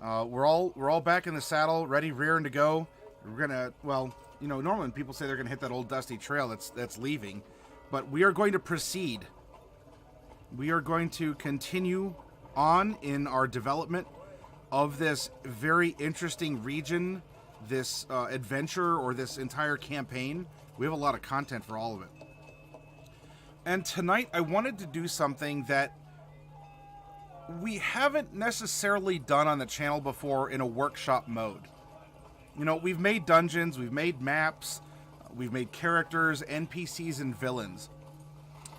We're all back in the saddle, ready, rearing to go. We're gonna, well, normally when people say they're gonna hit that old dusty trail, that's leaving, but we are going to proceed. We are going to continue on in our development of this very interesting region, this adventure, or this entire campaign. We have a lot of content for all of it. And tonight I wanted to do something that we haven't necessarily done on the channel before in a workshop mode. We've made dungeons, we've made maps, we've made characters, NPCs, and villains.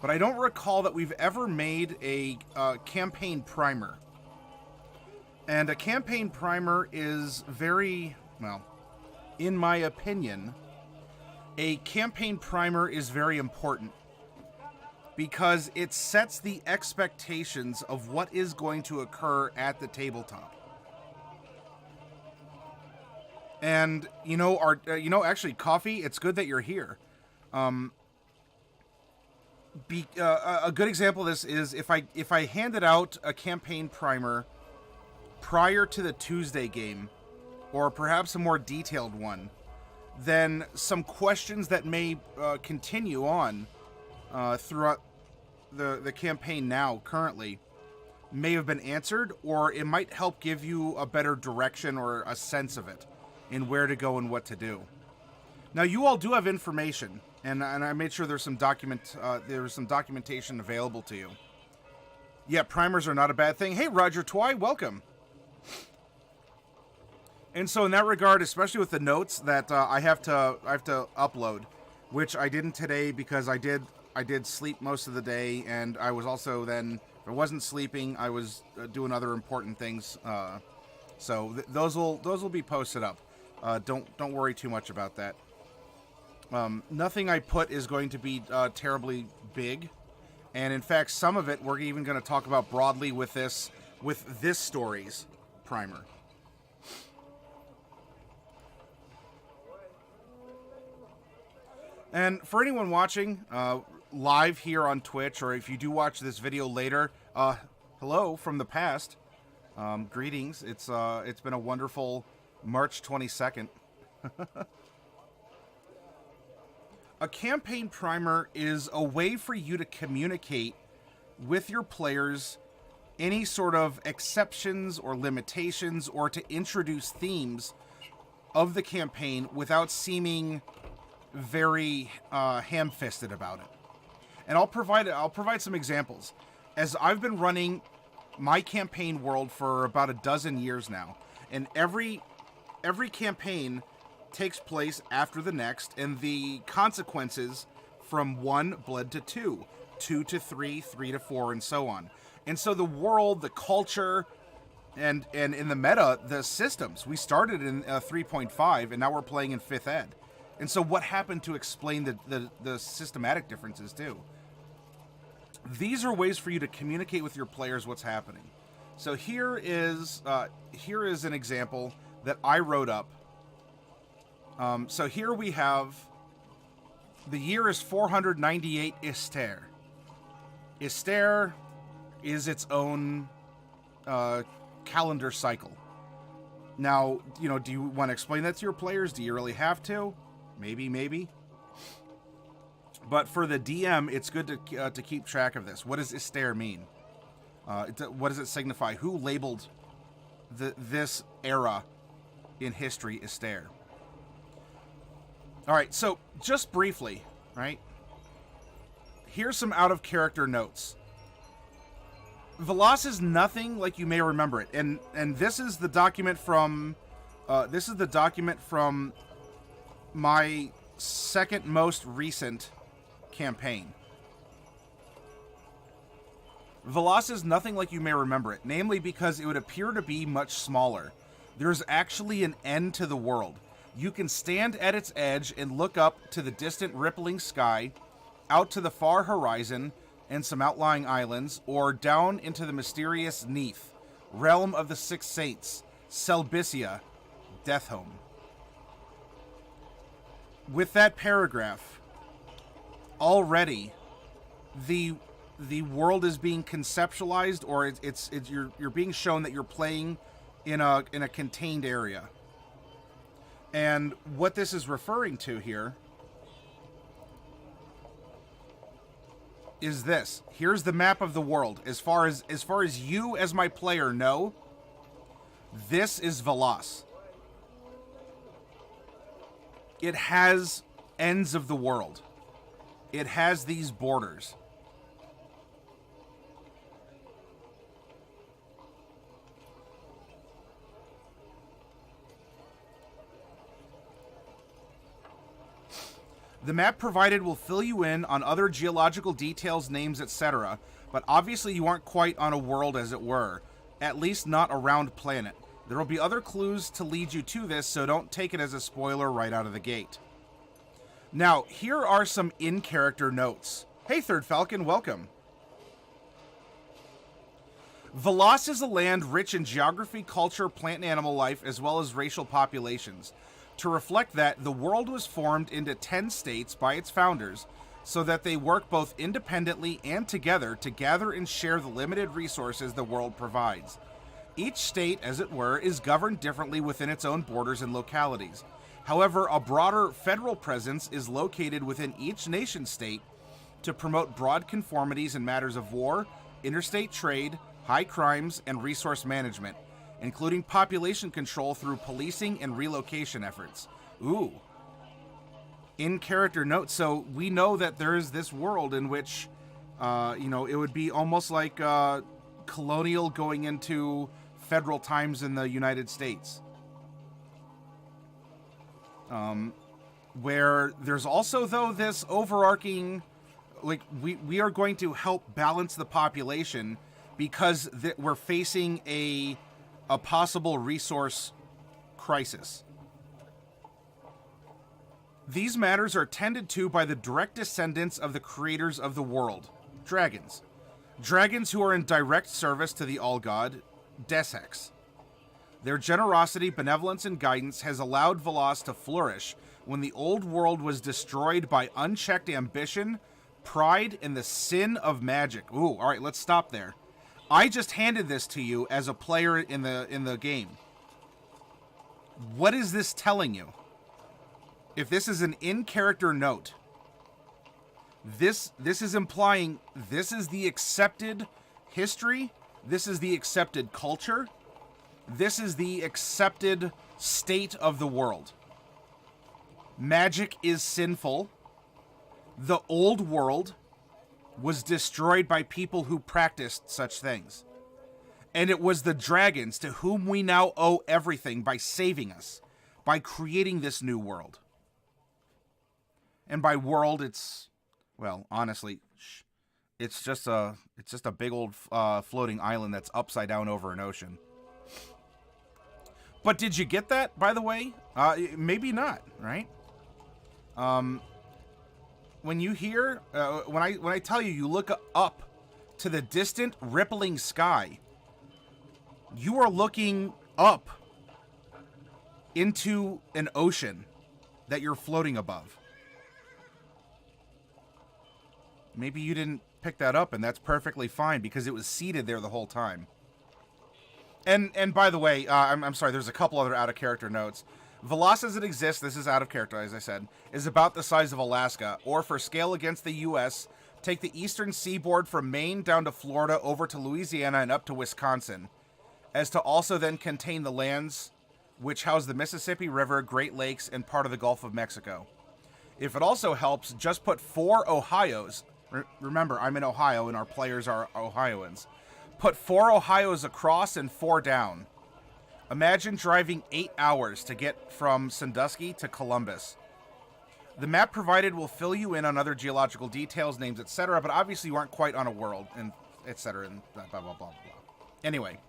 But I don't recall that we've ever made a campaign primer. And a campaign primer is very, well, in my opinion, a campaign primer is very important because it sets the expectations of what is going to occur at the tabletop. And actually, Coffee, it's good that you're here. A good example of this is if I handed out a campaign primer prior to the Tuesday game, or perhaps a more detailed one, then some questions that may continue on throughout the campaign now, currently, may have been answered, or it might help give you a better direction or a sense of it in where to go and what to do. Now, you all do have information, and I made sure there's some documentation available to you. Yeah, primers are not a bad thing. Hey, Roger Twy, welcome. And so in that regard, especially with the notes that I have to upload, which I didn't today because I did sleep most of the day, and I was also then, if I wasn't sleeping, I was doing other important things. So those will be posted up. Don't worry too much about that. Nothing I put is going to be terribly big, and in fact, some of it we're even going to talk about broadly with this story's primer. And for anyone watching live here on Twitch, or if you do watch this video later, hello from the past. Greetings. It's been a wonderful March 22nd. A campaign primer is a way for you to communicate with your players any sort of exceptions or limitations, or to introduce themes of the campaign without seeming very ham-fisted about it. And I'll provide some examples. As I've been running my campaign world for about a dozen years now, and every campaign takes place after the next, and the consequences from 1 bled to 2, 2 to 3, 3 to 4, and so on. And so the world, the culture, and in the meta, the systems. We started in 3.5, and now we're playing in 5th ed. And so what happened to explain the systematic differences too? These are ways for you to communicate with your players what's happening. So here is an example that I wrote up. So here we have, the year is 498 Ister. Ister is its own calendar cycle. Now, do you want to explain that to your players? Do you really have to? Maybe. But for the DM, it's good to keep track of this. What does Ister mean? What does it signify? Who labeled this era in history Ister? All right, so just briefly, right? Here's some out-of-character notes. Velas is nothing like you may remember it, and this is the document from my second most recent campaign. Velas is nothing like you may remember it, namely because it would appear to be much smaller. There's actually an end to the world. You can stand at its edge and look up to the distant rippling sky, out to the far horizon and some outlying islands, or down into the mysterious Neath, realm of the Six Saints, Selbycia, Deathhome. With that paragraph, already the world is being conceptualized, or you're being shown that you're playing in a contained area. And what this is referring to here is this. Here's the map of the world. As far as you as my player know, this is Velas. It has ends of the world. It has these borders. The map provided will fill you in on other geological details, names, etc., but obviously you aren't quite on a world, as it were. At least not a round planet. There will be other clues to lead you to this, so don't take it as a spoiler right out of the gate. Now, here are some in-character notes. Hey, Third Falcon, welcome. Velas is a land rich in geography, culture, plant and animal life, as well as racial populations. To reflect that, the world was formed into 10 states by its founders so that they work both independently and together to gather and share the limited resources the world provides. Each state, as it were, is governed differently within its own borders and localities. However, a broader federal presence is located within each nation-state to promote broad conformities in matters of war, interstate trade, high crimes, and resource management, including population control through policing and relocation efforts. Ooh. In-character note. So we know that there is this world in which, it would be almost like colonial going into federal times in the United States. Where there's also, though, this overarching, like, we are going to help balance the population because we're facing a possible resource crisis. These matters are tended to by the direct descendants of the creators of the world, dragons. Dragons who are in direct service to the All-God, Deshex. Their generosity, benevolence, and guidance has allowed Velas to flourish when the old world was destroyed by unchecked ambition, pride, and the sin of magic. Ooh, all right, let's stop there. I just handed this to you as a player in the game. What is this telling you? If this is an in-character note, this is implying this is the accepted history, this is the accepted culture, this is the accepted state of the world. Magic is sinful. The old world was destroyed by people who practiced such things. And it was the dragons to whom we now owe everything by saving us, by creating this new world. And by world, it's, well, honestly, it's just a big old floating island that's upside down over an ocean. But did you get that, by the way? Maybe not, right? When you hear, when I tell you, you look up to the distant rippling sky, you are looking up into an ocean that you're floating above. Maybe you didn't pick that up, and that's perfectly fine because it was seated there the whole time. And by the way, I'm sorry, there's a couple other out-of-character notes. Velas as it exists, this is out of character, as I said, is about the size of Alaska, or for scale against the U.S., take the eastern seaboard from Maine down to Florida, over to Louisiana, and up to Wisconsin, as to also then contain the lands which house the Mississippi River, Great Lakes, and part of the Gulf of Mexico. If it also helps, just put 4 Ohios. Remember, I'm in Ohio, and our players are Ohioans. Put 4 Ohios across and 4 down. Imagine driving 8 hours to get from Sandusky to Columbus. The map provided will fill you in on other geological details, names, etc., but obviously you aren't quite on a world, and etc., and blah, blah, blah, blah, blah. Anyway.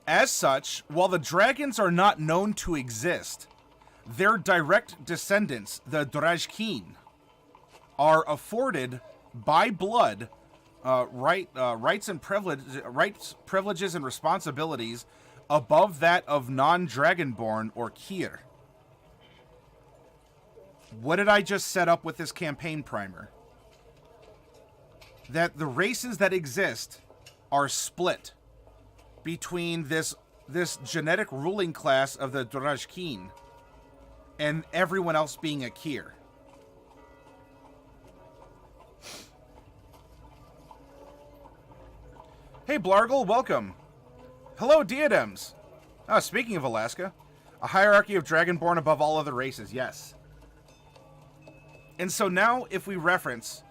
As such, while the dragons are not known to exist, their direct descendants, the Drajkin, are afforded by blood rights, privileges, and responsibilities above that of non-dragonborn or Kier. What did I just set up with this campaign primer? That the races that exist are split between this genetic ruling class of the Drajkin and everyone else being a Kier. Hey Blargle, welcome. Hello Diadems. Oh, speaking of Alaska, a hierarchy of Dragonborn above all other races, yes. And so now, if we reference,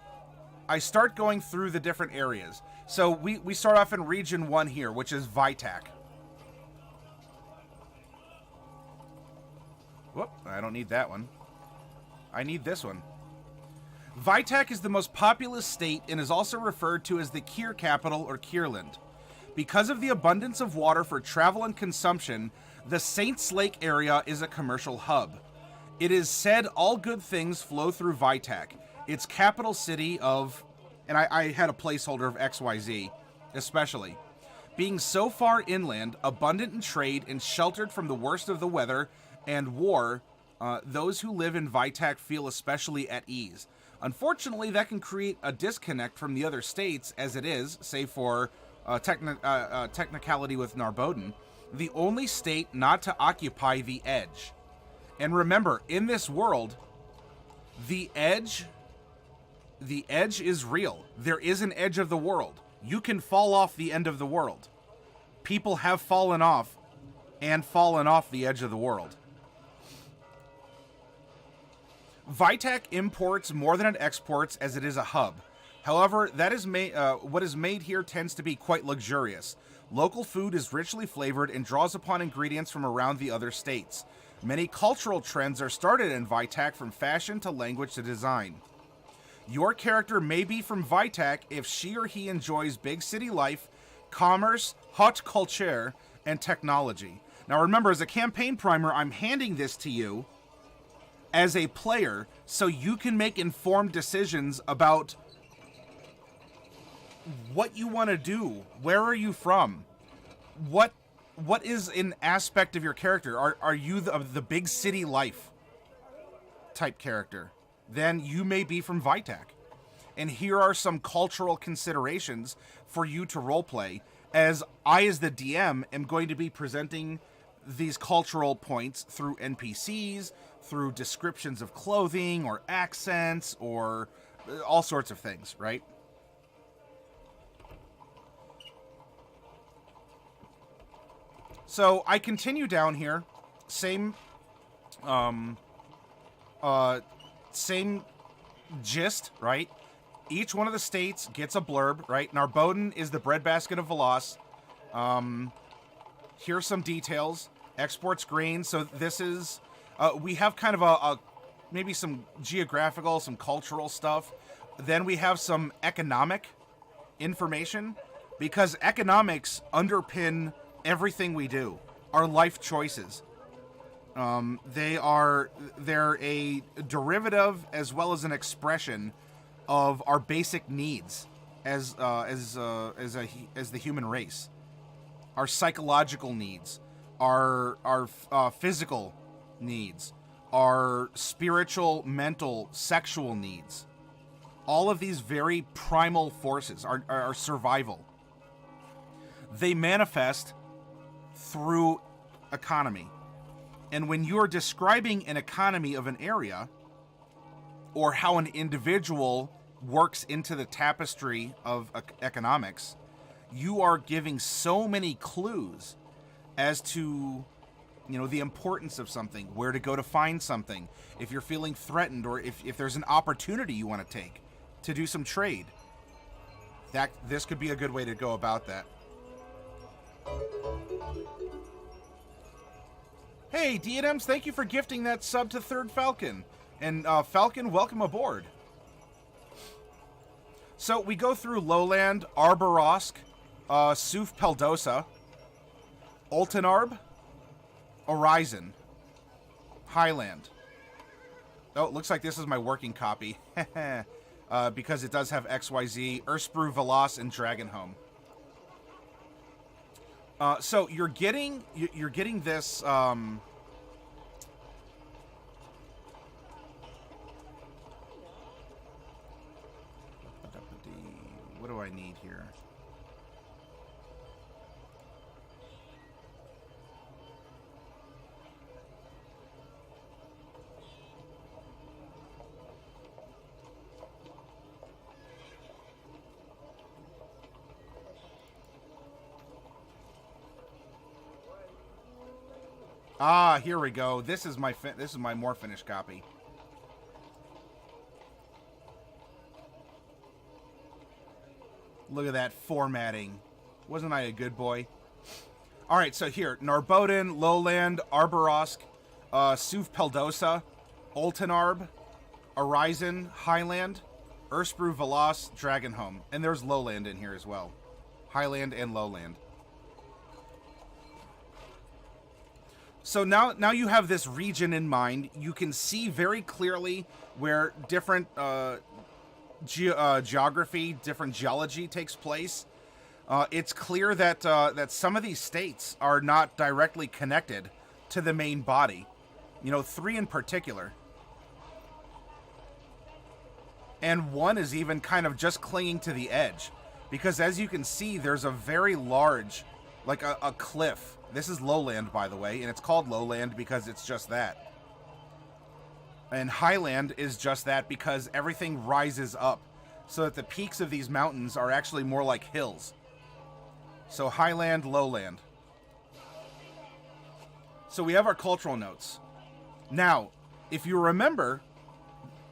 I start going through the different areas. So we start off in Region 1 here, which is Vitak. Whoop, I don't need that one. I need this one. Vitak is the most populous state and is also referred to as the Kier capital or Kierland. Because of the abundance of water for travel and consumption, the Saints Lake area is a commercial hub. It is said all good things flow through Vitak, its capital city of, and I had a placeholder of XYZ, especially. Being so far inland, abundant in trade, and sheltered from the worst of the weather and war, those who live in Vitak feel especially at ease. Unfortunately, that can create a disconnect from the other states, as it is, save for technicality with Narboden, the only state not to occupy the edge. And remember, in this world, the edge is real. There is an edge of the world. You can fall off the end of the world. People have fallen off the edge of the world. Vitak imports more than it exports, as it is a hub. However, that is what is made here tends to be quite luxurious. Local food is richly flavored and draws upon ingredients from around the other states. Many cultural trends are started in Vitak, from fashion to language to design. Your character may be from Vitak if she or he enjoys big city life, commerce, haute culture, and technology. Now remember, as a campaign primer, I'm handing this to you as a player so you can make informed decisions about what you want to do. Where are you from? What is an aspect of your character? Are you the big city life type character? Then you may be from Vitak. And here are some cultural considerations for you to roleplay, as I, as the DM, am going to be presenting these cultural points through NPCs, through descriptions of clothing or accents or all sorts of things, right? So I continue down here, same gist, right? Each one of the states gets a blurb, right? Narboden is the breadbasket of Veloz. Here's some details. Exports grain. So this is, we have kind of maybe some geographical, some cultural stuff. Then we have some economic information, because economics underpin everything we do, our life choices. They're a derivative as well as an expression of our basic needs as the human race. Our psychological needs, our physical needs, our spiritual, mental, sexual needs. All of these very primal forces, our survival. They manifest through economy. And when you are describing an economy of an area, or how an individual works into the tapestry of economics, you are giving so many clues as to, you know, the importance of something, where to go to find something, if you're feeling threatened, or if there's an opportunity you want to take to do some trade. This could be a good way to go about that. Hey, Diadems, thank you for gifting that sub to Third Falcon. And Falcon, welcome aboard. So we go through Lowland, Arborosk, Suf Peldosa, Oltenarb, Horizon, Highland. Oh, it looks like this is my working copy. Because it does have XYZ, Urspru, Veloz, and Dragonhome. So you're getting this. What do I need here? Ah, here we go. This is my more finished copy. Look at that formatting. Wasn't I a good boy? All right, so here, Narboden, Lowland, Arborosk, Suv Peldosa, Oltenarb, Arisen, Highland, Urspru Veloz, Dragonhome. And there's Lowland in here as well. Highland and Lowland. So now you have this region in mind. You can see very clearly where different geography, different geology takes place. It's clear that that some of these states are not directly connected to the main body. You know, 3 in particular. And 1 is even kind of just clinging to the edge. Because as you can see, there's a very large, like a cliff. This is Lowland, by the way, and it's called Lowland because it's just that. And Highland is just that because everything rises up. So that the peaks of these mountains are actually more like hills. So Highland, Lowland. So we have our cultural notes. Now, if you remember,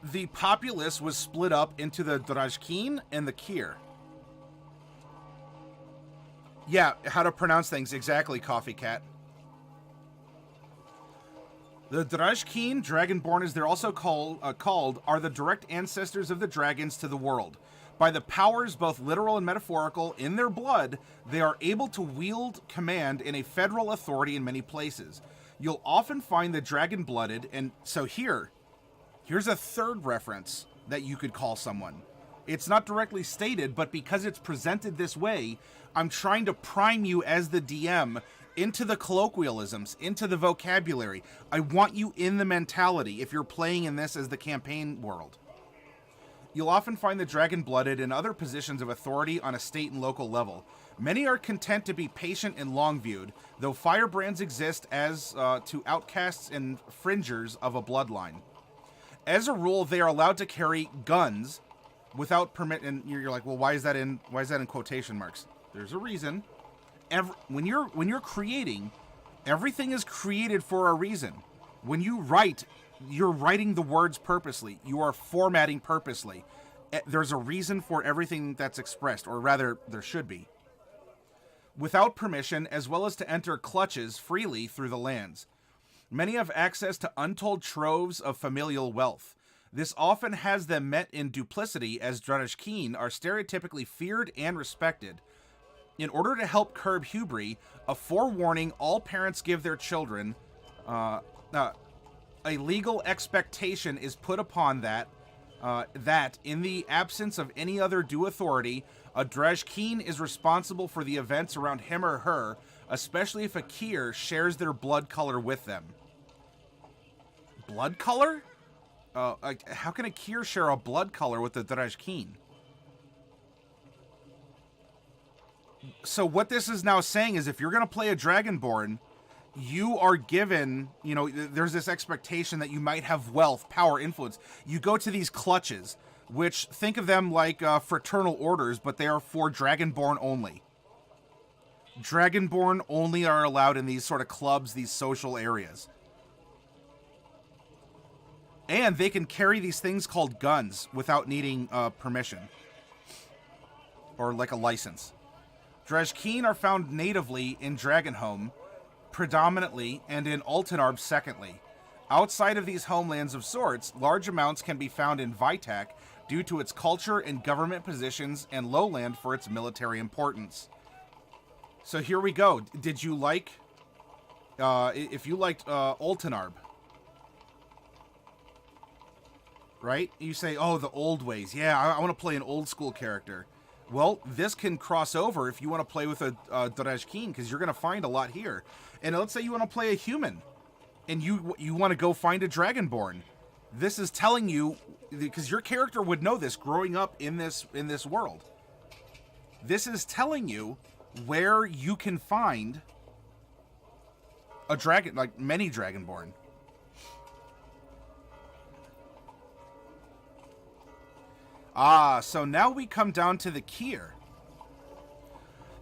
the populace was split up into the Drajkeen and the Kir. Yeah, how to pronounce things exactly, Coffee Cat. The Drajkeen, Dragonborn as they're also called, are the direct ancestors of the dragons to the world. By the powers, both literal and metaphorical, in their blood, they are able to wield command in a federal authority in many places. You'll often find the dragon-blooded, and so here's a third reference that you could call someone. It's not directly stated, but because it's presented this way, I'm trying to prime you as the DM into the colloquialisms, into the vocabulary. I want you in the mentality if you're playing in this as the campaign world. You'll often find the dragon-blooded in other positions of authority on a state and local level. Many are content to be patient and long-viewed, though firebrands exist as to outcasts and fringers of a bloodline. As a rule, they are allowed to carry guns without permit. And you're like, well, why is that in quotation marks? There's a reason. When you're creating, everything is created for a reason. When you write, you're writing the words purposely. You are formatting purposely. There's a reason for everything that's expressed, or rather, there should be. Without permission, as well as to enter clutches freely through the lands. Many have access to untold troves of familial wealth. This often has them met in duplicity, as Drajkeen are stereotypically feared and respected. In order to help curb hubris, a forewarning all parents give their children, a legal expectation is put upon that in the absence of any other due authority, a Drajkeen is responsible for the events around him or her, especially if a Kir shares their blood color with them. Blood color? How can a Kir share a blood color with the Drajkeen? So what this is now saying is if you're going to play a Dragonborn, you are given, there's this expectation that you might have wealth, power, influence. You go to these clutches, which think of them like fraternal orders, but they are for Dragonborn only. Dragonborn only are allowed in these sort of clubs, these social areas. And they can carry these things called guns without needing permission. Or like a license. Drajkeen are found natively in Dragonhome, predominantly, and in Oltenarb secondly. Outside of these homelands of sorts, large amounts can be found in Vitak due to its culture and government positions, and Lowland for its military importance. So here we go. Did you like, if you liked Oltenarb, right? You say, oh, the old ways. Yeah, I want to play an old school character. Well, this can cross over if you want to play with a Drajkeen, because you're going to find a lot here. And let's say you want to play a human, and you want to go find a Dragonborn. This is telling you, because your character would know this growing up in this world. This is telling you where you can find a dragon, like many Dragonborn. So now we come down to the Kir.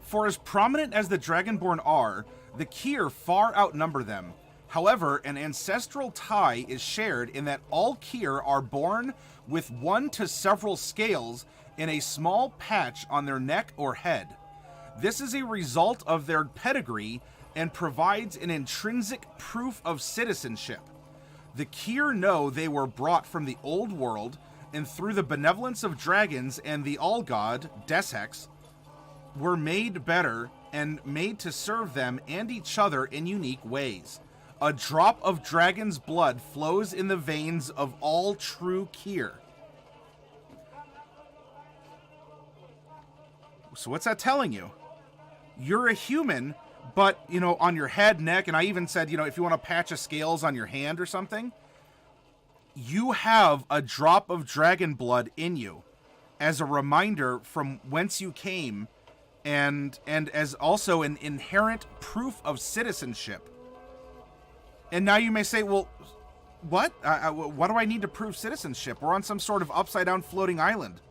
For as prominent as the Dragonborn are, the Kir far outnumber them. However, an ancestral tie is shared in that all Kier are born with one to several scales in a small patch on their neck or head. This is a result of their pedigree and provides an intrinsic proof of citizenship. The Kier know they were brought from the old world, and through the benevolence of dragons and the all-god, Deshex, were made better and made to serve them and each other in unique ways. A drop of dragon's blood flows in the veins of all true Kier. So what's that telling you? You're a human, but, you know, on your head, neck, and I even said, you know, if you want a patch of scales on your hand or something, you have a drop of dragon blood in you as a reminder from whence you came, and as also an inherent proof of citizenship. And now you may say, well, what? What do I need to prove citizenship? We're on some sort of upside-down floating island.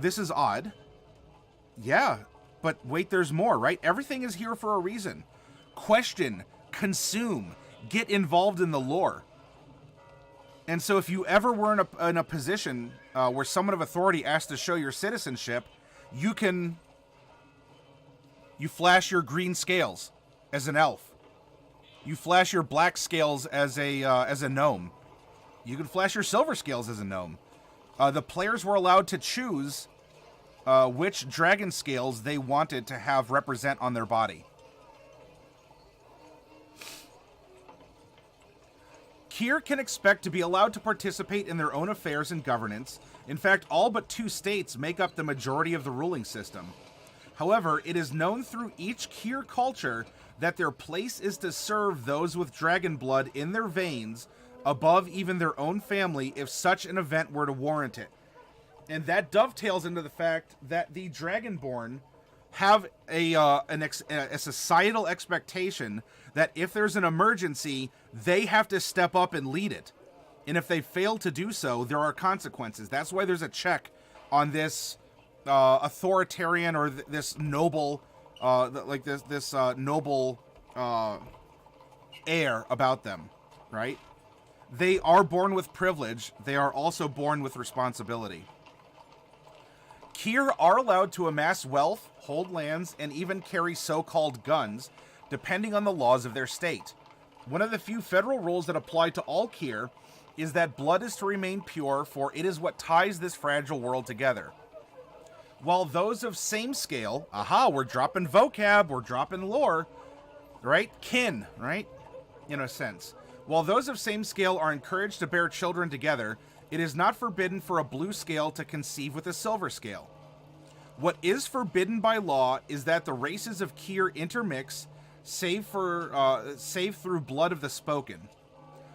This is odd. Yeah, but wait, there's more, right? Everything is here for a reason. Question, consume, get involved in the lore. And so if you ever were in a position where someone of authority asked to show your citizenship, you flash your green scales as an elf. You flash your black scales as a gnome. You can flash your silver scales as a gnome. The players were allowed to choose which dragon scales they wanted to have represent on their body. Kier can expect to be allowed to participate in their own affairs and governance. In fact, all but 2 states make up the majority of the ruling system. However, it is known through each Kier culture that their place is to serve those with dragon blood in their veins above even their own family if such an event were to warrant it. And that dovetails into the fact that the Dragonborn have a societal expectation that if there's an emergency, they have to step up and lead it. And if they fail to do so, there are consequences. That's why there's a check on this authoritarian or this noble, noble air about them, right? They are born with privilege. They are also born with responsibility. Kier are allowed to amass wealth, hold lands, and even carry so-called guns, depending on the laws of their state. One of the few federal rules that apply to all Kier is that blood is to remain pure, for it is what ties this fragile world together. While those of same scale, we're dropping vocab, we're dropping lore, right? Kin, right? In a sense. While those of same scale are encouraged to bear children together, it is not forbidden for a blue scale to conceive with a silver scale. What is forbidden by law is that the races of Kier intermix, save through blood of the spoken.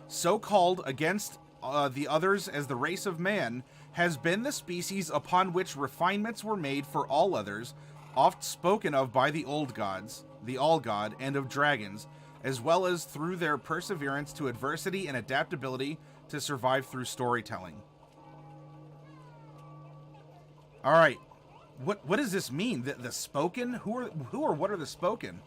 So called against the others as the race of man has been the species upon which refinements were made for all others, oft spoken of by the old gods, the all-god, and of dragons, as well as through their perseverance to adversity and adaptability to survive through storytelling. All right, what does this mean? The spoken? Who or what are the spoken?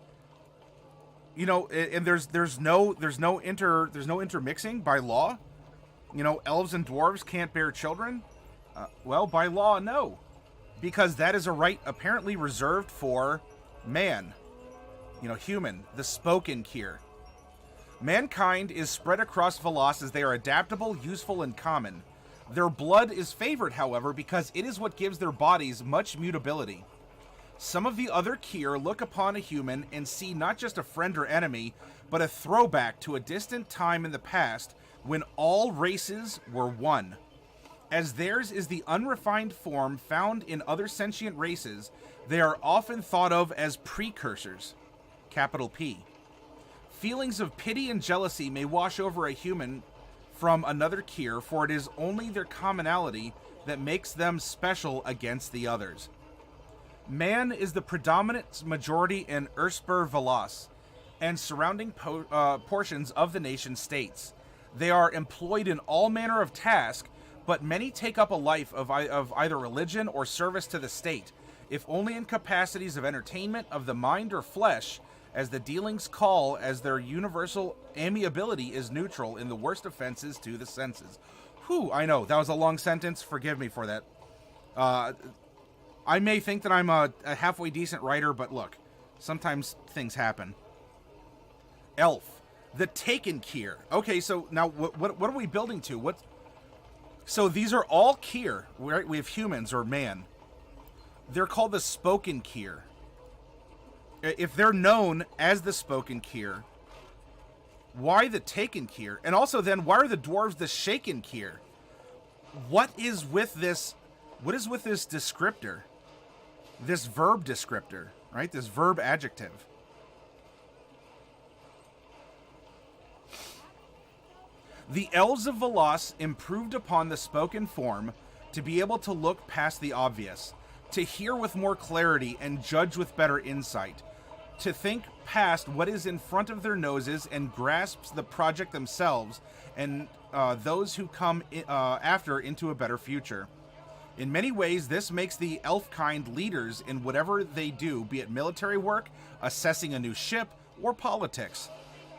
You know, and there's no intermixing by law. You know, elves and dwarves can't bear children. Well, by law, no, because that is a right apparently reserved for man. You know, human, the spoken Kier. Mankind is spread across Velas as they are adaptable, useful, and common. Their blood is favored, however, because it is what gives their bodies much mutability. Some of the other Kier look upon a human and see not just a friend or enemy, but a throwback to a distant time in the past when all races were one. As theirs is the unrefined form found in other sentient races, they are often thought of as precursors. Capital P. Feelings of pity and jealousy may wash over a human from another Kier, for it is only their commonality that makes them special against the others. Man is the predominant majority in Urspur Velas and surrounding portions of the nation states. They are employed in all manner of tasks, but many take up a life of either religion or service to the state, if only in capacities of entertainment of the mind or flesh, as the dealings call, as their universal amiability is neutral in the worst offenses to the senses. Whew, I know, that was a long sentence. Forgive me for that. I may think that I'm a halfway decent writer, but look, sometimes things happen. Elf. The Taken Kier. Okay, so now what are we building to? So these are all Kier, right? We have humans or man. They're called the Spoken Kier. If they're known as the Spoken Kier, why the Taken Kier? And also then, why are the dwarves the Shaken Kier? What is with this descriptor? This verb descriptor, right? This verb adjective. The elves of Veloz improved upon the spoken form to be able to look past the obvious, to hear with more clarity and judge with better insight, to think past what is in front of their noses and grasps the project themselves and those who come after into a better future. In many ways, this makes the elf kind leaders in whatever they do, be it military work, assessing a new ship, or politics.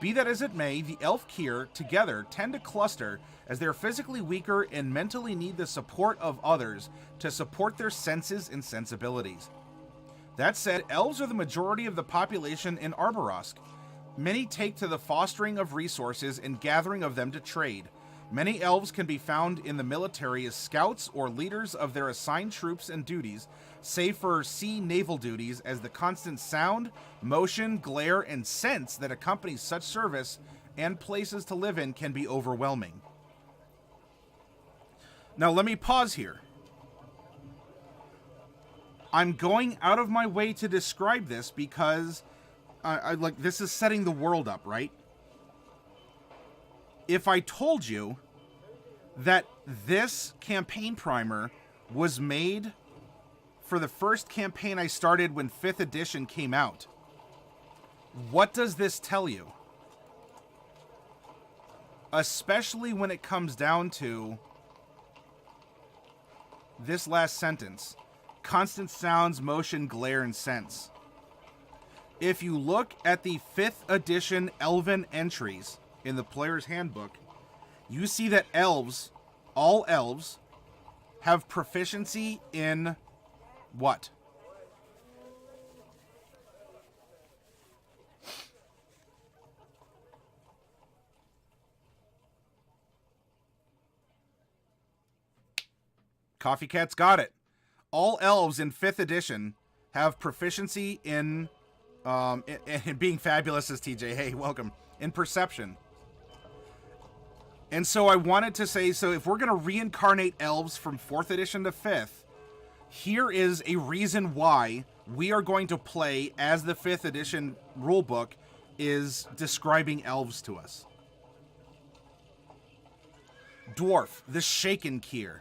Be that as it may, the elf Kier together tend to cluster as they are physically weaker and mentally need the support of others to support their senses and sensibilities. That said, elves are the majority of the population in Arborosk. Many take to the fostering of resources and gathering of them to trade. Many elves can be found in the military as scouts or leaders of their assigned troops and duties, save for sea naval duties, as the constant sound, motion, glare, and sense that accompanies such service and places to live in can be overwhelming. Now let me pause here. I'm going out of my way to describe this because this is setting the world up, right? If I told you that this campaign primer was made for the first campaign I started when 5th edition came out, what does this tell you? Especially when it comes down to this last sentence. Constant sounds, motion, glare, and sense. If you look at the 5th edition Elven entries in the player's handbook, you see that elves, all elves, have proficiency in what? Coffee Cat's got it. All elves in 5th edition have proficiency in being fabulous, as TJ. Hey, welcome. In perception. And so I wanted to say, so if we're going to reincarnate elves from 4th edition to 5th, here is a reason why we are going to play as the 5th edition rulebook is describing elves to us. Dwarf, the Shaken Kier.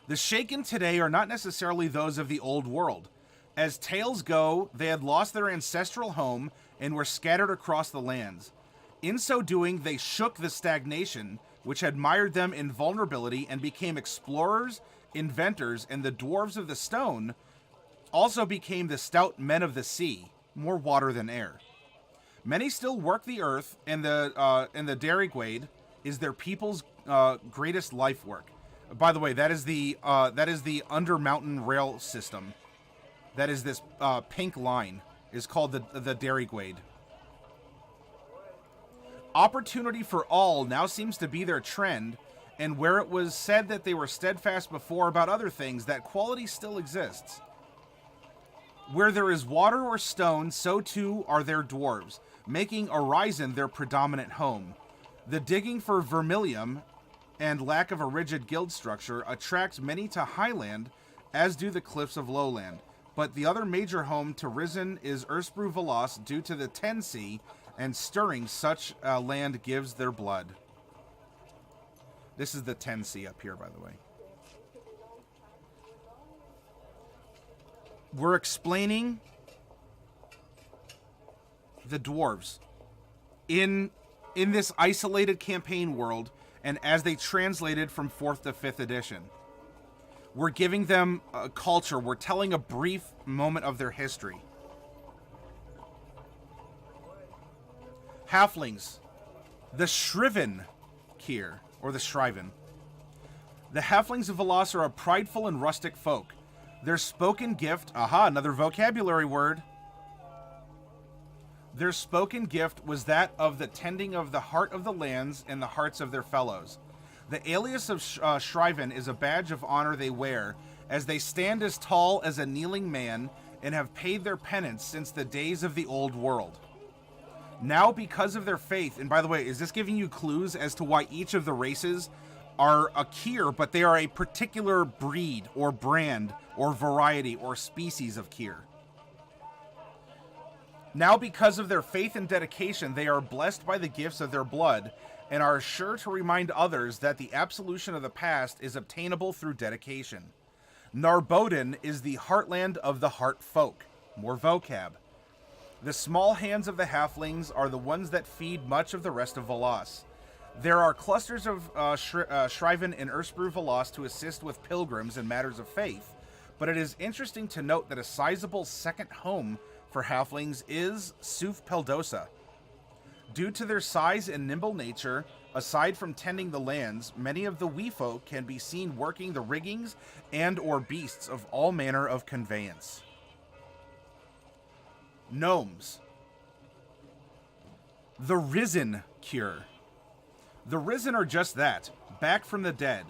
The Shaken today are not necessarily those of the old world. As tales go, they had lost their ancestral home and were scattered across the lands. In so doing, they shook the stagnation, which had mired them in vulnerability, and became explorers, inventors, and the dwarves of the stone also became the stout men of the sea, more water than air. Many still work the earth, and the Derryglade is their people's greatest life work. By the way, that is the Undermountain rail system. That is this pink line is called the Derryglade. Opportunity for all now seems to be their trend, and where it was said that they were steadfast before about other things, that quality still exists. Where there is water or stone, so too are their dwarves, making Horizon their predominant home. The digging for vermilium and lack of a rigid guild structure attracts many to Highland, as do the cliffs of Lowland. But the other major home to Risen is Ursbru Veloz due to the Tensea, and stirring such land gives their blood. This is the Tensea up here, by the way. We're explaining the dwarves in this isolated campaign world, and as they translated from 4th to 5th edition. We're giving them a culture. We're telling a brief moment of their history. Halflings. The Shriven Kier, or the Shriven. The halflings of Veloz are a prideful and rustic folk. Their spoken gift, another vocabulary word. Their spoken gift was that of the tending of the heart of the lands and the hearts of their fellows. The alias of Shriven is a badge of honor they wear, as they stand as tall as a kneeling man and have paid their penance since the days of the old world. Now, because of their faith, and by the way, is this giving you clues as to why each of the races are a Kier, but they are a particular breed or brand or variety or species of Kier? Now, because of their faith and dedication, they are blessed by the gifts of their blood and are sure to remind others that the absolution of the past is obtainable through dedication. Narboden is the heartland of the heart folk. More vocab. The small hands of the halflings are the ones that feed much of the rest of Veloz. There are clusters of Shriven in Ursprue Veloz to assist with pilgrims in matters of faith, but it is interesting to note that a sizable second home for halflings is Suf Peldosa. Due to their size and nimble nature, aside from tending the lands, many of the wee folk can be seen working the riggings and or beasts of all manner of conveyance. Gnomes. The Risen Cure. The Risen are just that, back from the dead.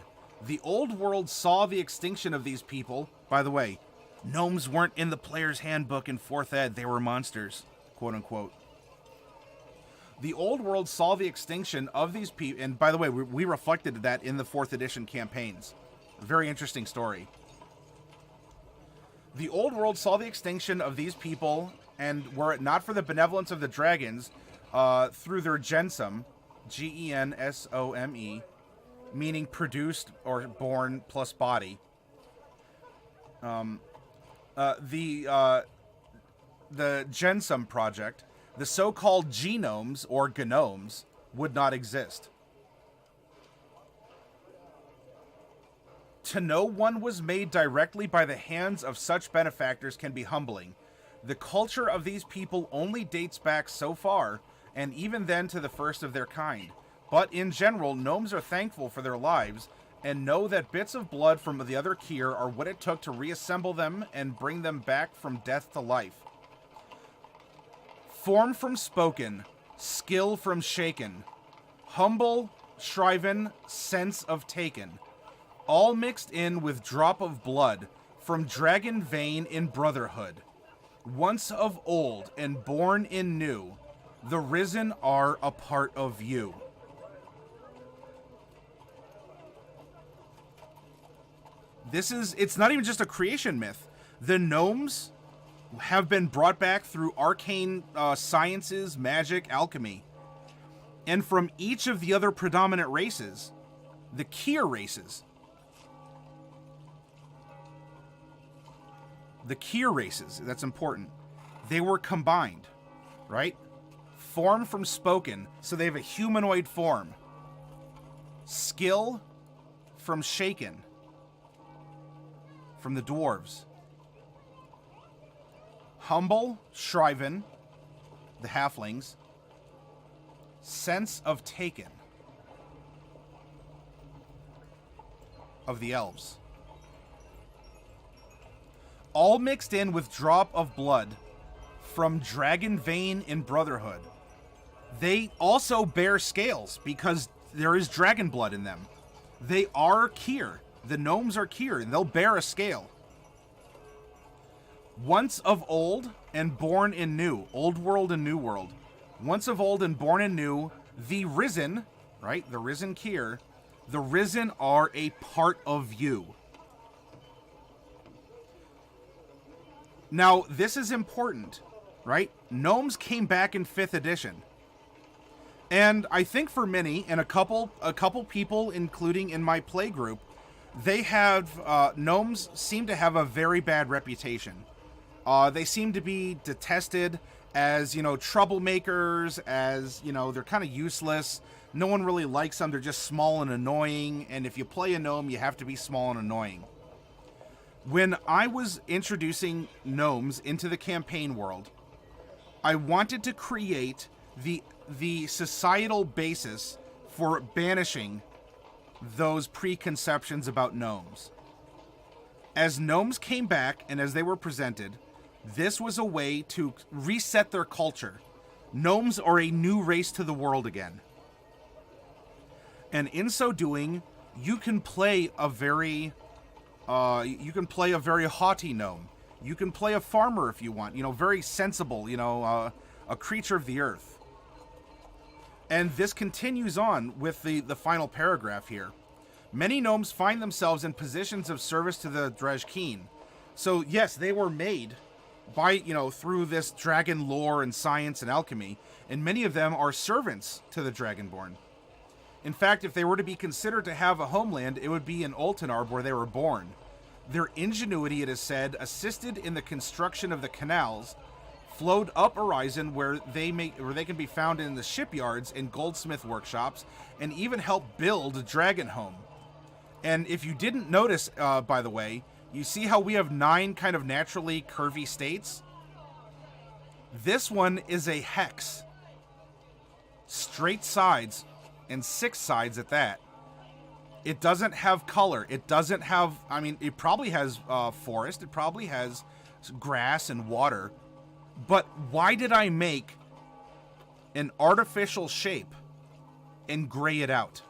The old world saw the extinction of these people. By the way, gnomes weren't in the player's handbook in 4th ed, they were monsters, quote unquote. The old world saw the extinction of these people, and by the way, we reflected that in the 4th edition campaigns. Very interesting story. The old world saw the extinction of these people, and were it not for the benevolence of the dragons, through their gensome, Gensome, meaning produced or born plus body. The Gensome project, the so-called genomes or gnomes would not exist. To know one was made directly by the hands of such benefactors can be humbling. The culture of these people only dates back so far, and even then to the first of their kind. But in general, gnomes are thankful for their lives, and know that bits of blood from the other Kier are what it took to reassemble them and bring them back from death to life. Form from spoken, skill from shaken, humble, shriven, sense of taken, all mixed in with drop of blood, from dragon vein in brotherhood. Once of old and born in new, the risen are a part of you. It's not even just a creation myth. The gnomes have been brought back through arcane sciences, magic, alchemy. And from each of the other predominant races, the Kier races, that's important, they were combined, right? Form from spoken, so they have a humanoid form. Skill from shaken, from the dwarves. Humble, Shriven, the halflings. Sense of taken, of the elves. All mixed in with drop of blood, from dragon vein in brotherhood. They also bear scales, because there is dragon blood in them. They are Kier. The gnomes are Kier, and they'll bear a scale. Once of old and born in new. Old world and new world. Once of old and born in new, the risen, right? The risen Kier. The risen are a part of you. Now, this is important, right? Gnomes came back in 5th edition. And I think for many, and a couple people, including in my play group, they have, gnomes seem to have a very bad reputation. They seem to be detested as, troublemakers, as, they're kind of useless. No one really likes them. They're just small and annoying. And if you play a gnome, you have to be small and annoying. When I was introducing gnomes into the campaign world, I wanted to create the societal basis for banishing those preconceptions about gnomes. As gnomes came back and as they were presented, this was a way to reset their culture. Gnomes are a new race to the world again. And in so doing, you can play a very haughty gnome. You can play a farmer if you want, very sensible, a creature of the earth. And this continues on with the final paragraph here. Many gnomes find themselves in positions of service to the Drajkeen. So yes, they were made by, through this dragon lore and science and alchemy, and many of them are servants to the Dragonborn. In fact, if they were to be considered to have a homeland, it would be in Oltenarb where they were born. Their ingenuity, it is said, assisted in the construction of the canals, flowed up Horizon where they can be found in the shipyards and goldsmith workshops, and even helped build Dragonhome. And if you didn't notice, by the way, you see how we have 9 kind of naturally curvy states? This one is a hex. Straight sides, and 6 sides at that. It doesn't have color. It doesn't have, it probably has forest. It probably has grass and water. But why did I make an artificial shape and gray it out?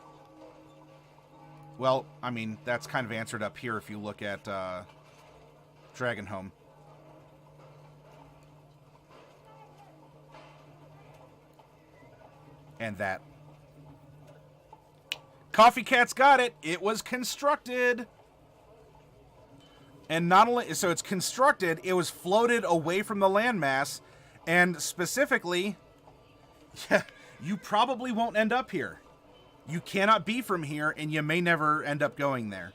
Well, that's kind of answered up here if you look at Dragonhome. And that. Coffee Cat's got it. It was constructed. And not only, so it's constructed, it was floated away from the landmass. And specifically, yeah, you probably won't end up here. You cannot be from here, and you may never end up going there.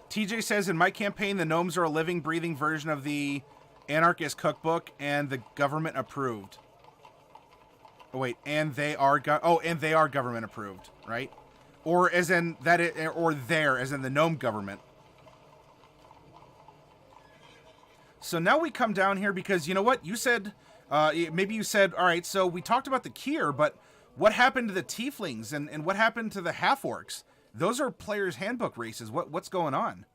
TJ says, in my campaign, the gnomes are a living, breathing version of the Anarchist Cookbook, and the government approved. Oh, wait, and they are government approved, right? Or as in that, as in the gnome government. So now we come down here because, you know what? You said, maybe you said, all right, so we talked about the Kier, but what happened to the Tieflings and what happened to the Half-Orcs? Those are players' handbook races. What's going on?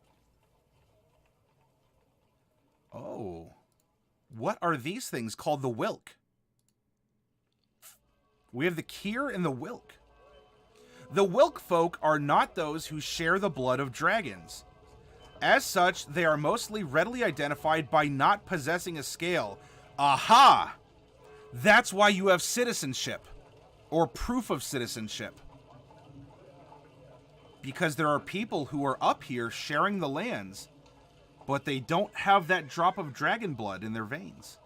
Oh. What are these things called the Wilk? We have the Kier and the Wilk. The Wilk folk are not those who share the blood of dragons. As such, they are mostly readily identified by not possessing a scale. Aha! That's why you have citizenship, or proof of citizenship. Because there are people who are up here sharing the lands, but they don't have that drop of dragon blood in their veins.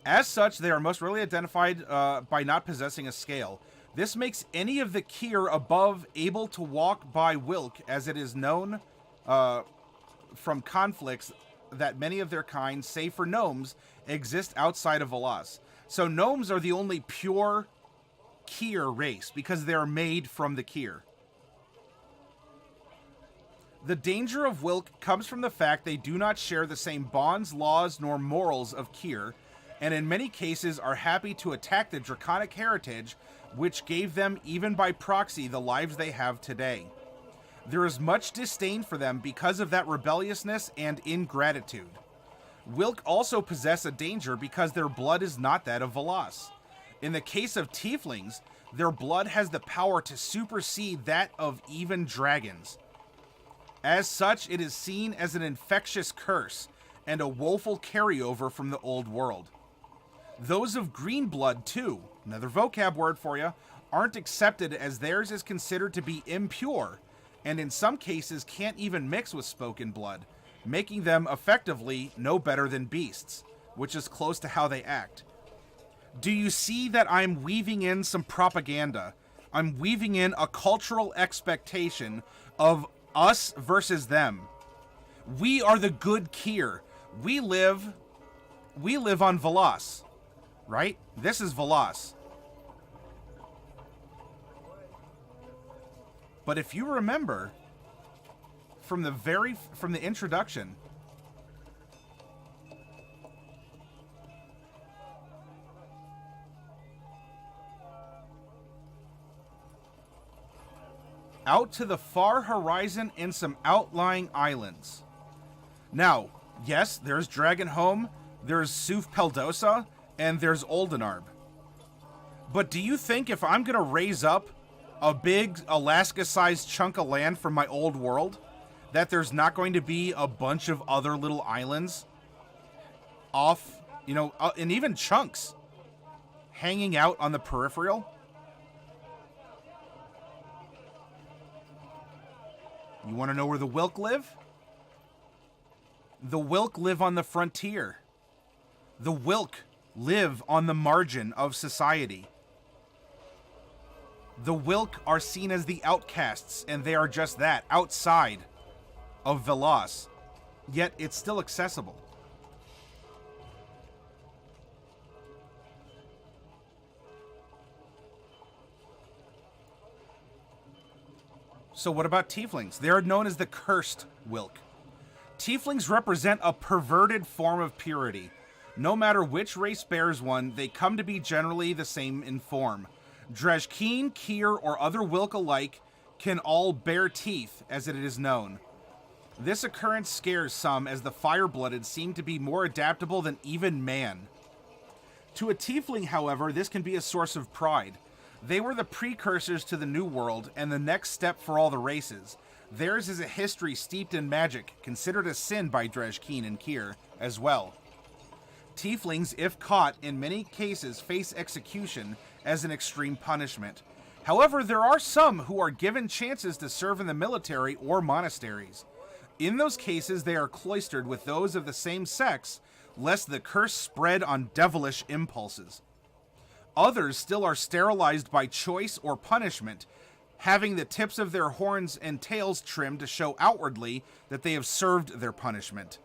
As such, they are most readily identified by not possessing a scale. This makes any of the Kier above able to walk by Wilk, as it is known from conflicts that many of their kind, save for gnomes, exist outside of Velas. So gnomes are the only pure Kier race, because they are made from the Kier. The danger of Wilk comes from the fact they do not share the same bonds, laws, nor morals of Kier, and in many cases are happy to attack the draconic heritage which gave them, even by proxy, the lives they have today. There is much disdain for them because of that rebelliousness and ingratitude. Wilk also possess a danger because their blood is not that of Velas. In the case of Tieflings, their blood has the power to supersede that of even dragons. As such, it is seen as an infectious curse and a woeful carryover from the old world. Those of green blood, too, another vocab word for you, aren't accepted as theirs is considered to be impure, and in some cases can't even mix with spoken blood, making them effectively no better than beasts, which is close to how they act. Do you see that I'm weaving in some propaganda? I'm weaving in a cultural expectation of us versus them. We are the good Kier. We live on Velas, right? This is Velas. But if you remember from the introduction, out to the far horizon in some outlying islands. Now, yes, there's Dragonhome, there's Suf Peldosa, and there's Oldenarb. But do you think if I'm going to raise up a big Alaska-sized chunk of land from my old world, that there's not going to be a bunch of other little islands off, you know, and even chunks hanging out on the peripheral? You want to know where the Wilk live? The Wilk live on the frontier. The Wilk live on the margin of society. The Wilk are seen as the outcasts, and they are just that, outside of Velas. Yet it's still accessible. So what about Tieflings? They are known as the Cursed Wilk. Tieflings represent a perverted form of purity. No matter which race bears one, they come to be generally the same in form. Drezhkeen, Kier, or other Wilk alike can all bear teeth, as it is known. This occurrence scares some, as the fire-blooded seem to be more adaptable than even man. To a Tiefling, however, this can be a source of pride. They were the precursors to the New World, and the next step for all the races. Theirs is a history steeped in magic, considered a sin by Drezhkeen and Kier as well. Tieflings, if caught, in many cases face execution as an extreme punishment. However, there are some who are given chances to serve in the military or monasteries. In those cases, they are cloistered with those of the same sex, lest the curse spread on devilish impulses. Others still are sterilized by choice or punishment, having the tips of their horns and tails trimmed to show outwardly that they have served their punishment.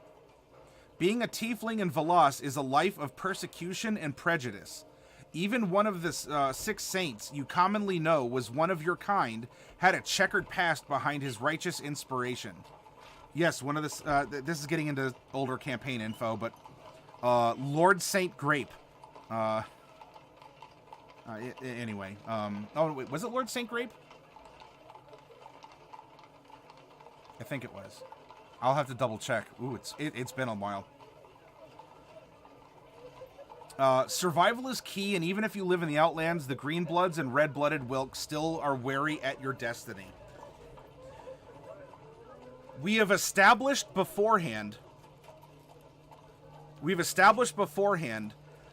Being a Tiefling in Velas is a life of persecution and prejudice. Even one of the 6 saints you commonly know was one of your kind had a checkered past behind his righteous inspiration. Yes, one of this is getting into older campaign info, but Lord Saint Grape. Anyway, oh wait, was it Lord Saint Grape? I think it was. I'll have to double check. Ooh, it's been a while. Survival is key, and even if you live in the Outlands, the Greenbloods and Red-Blooded Wilk still are wary at your destiny. We have established beforehand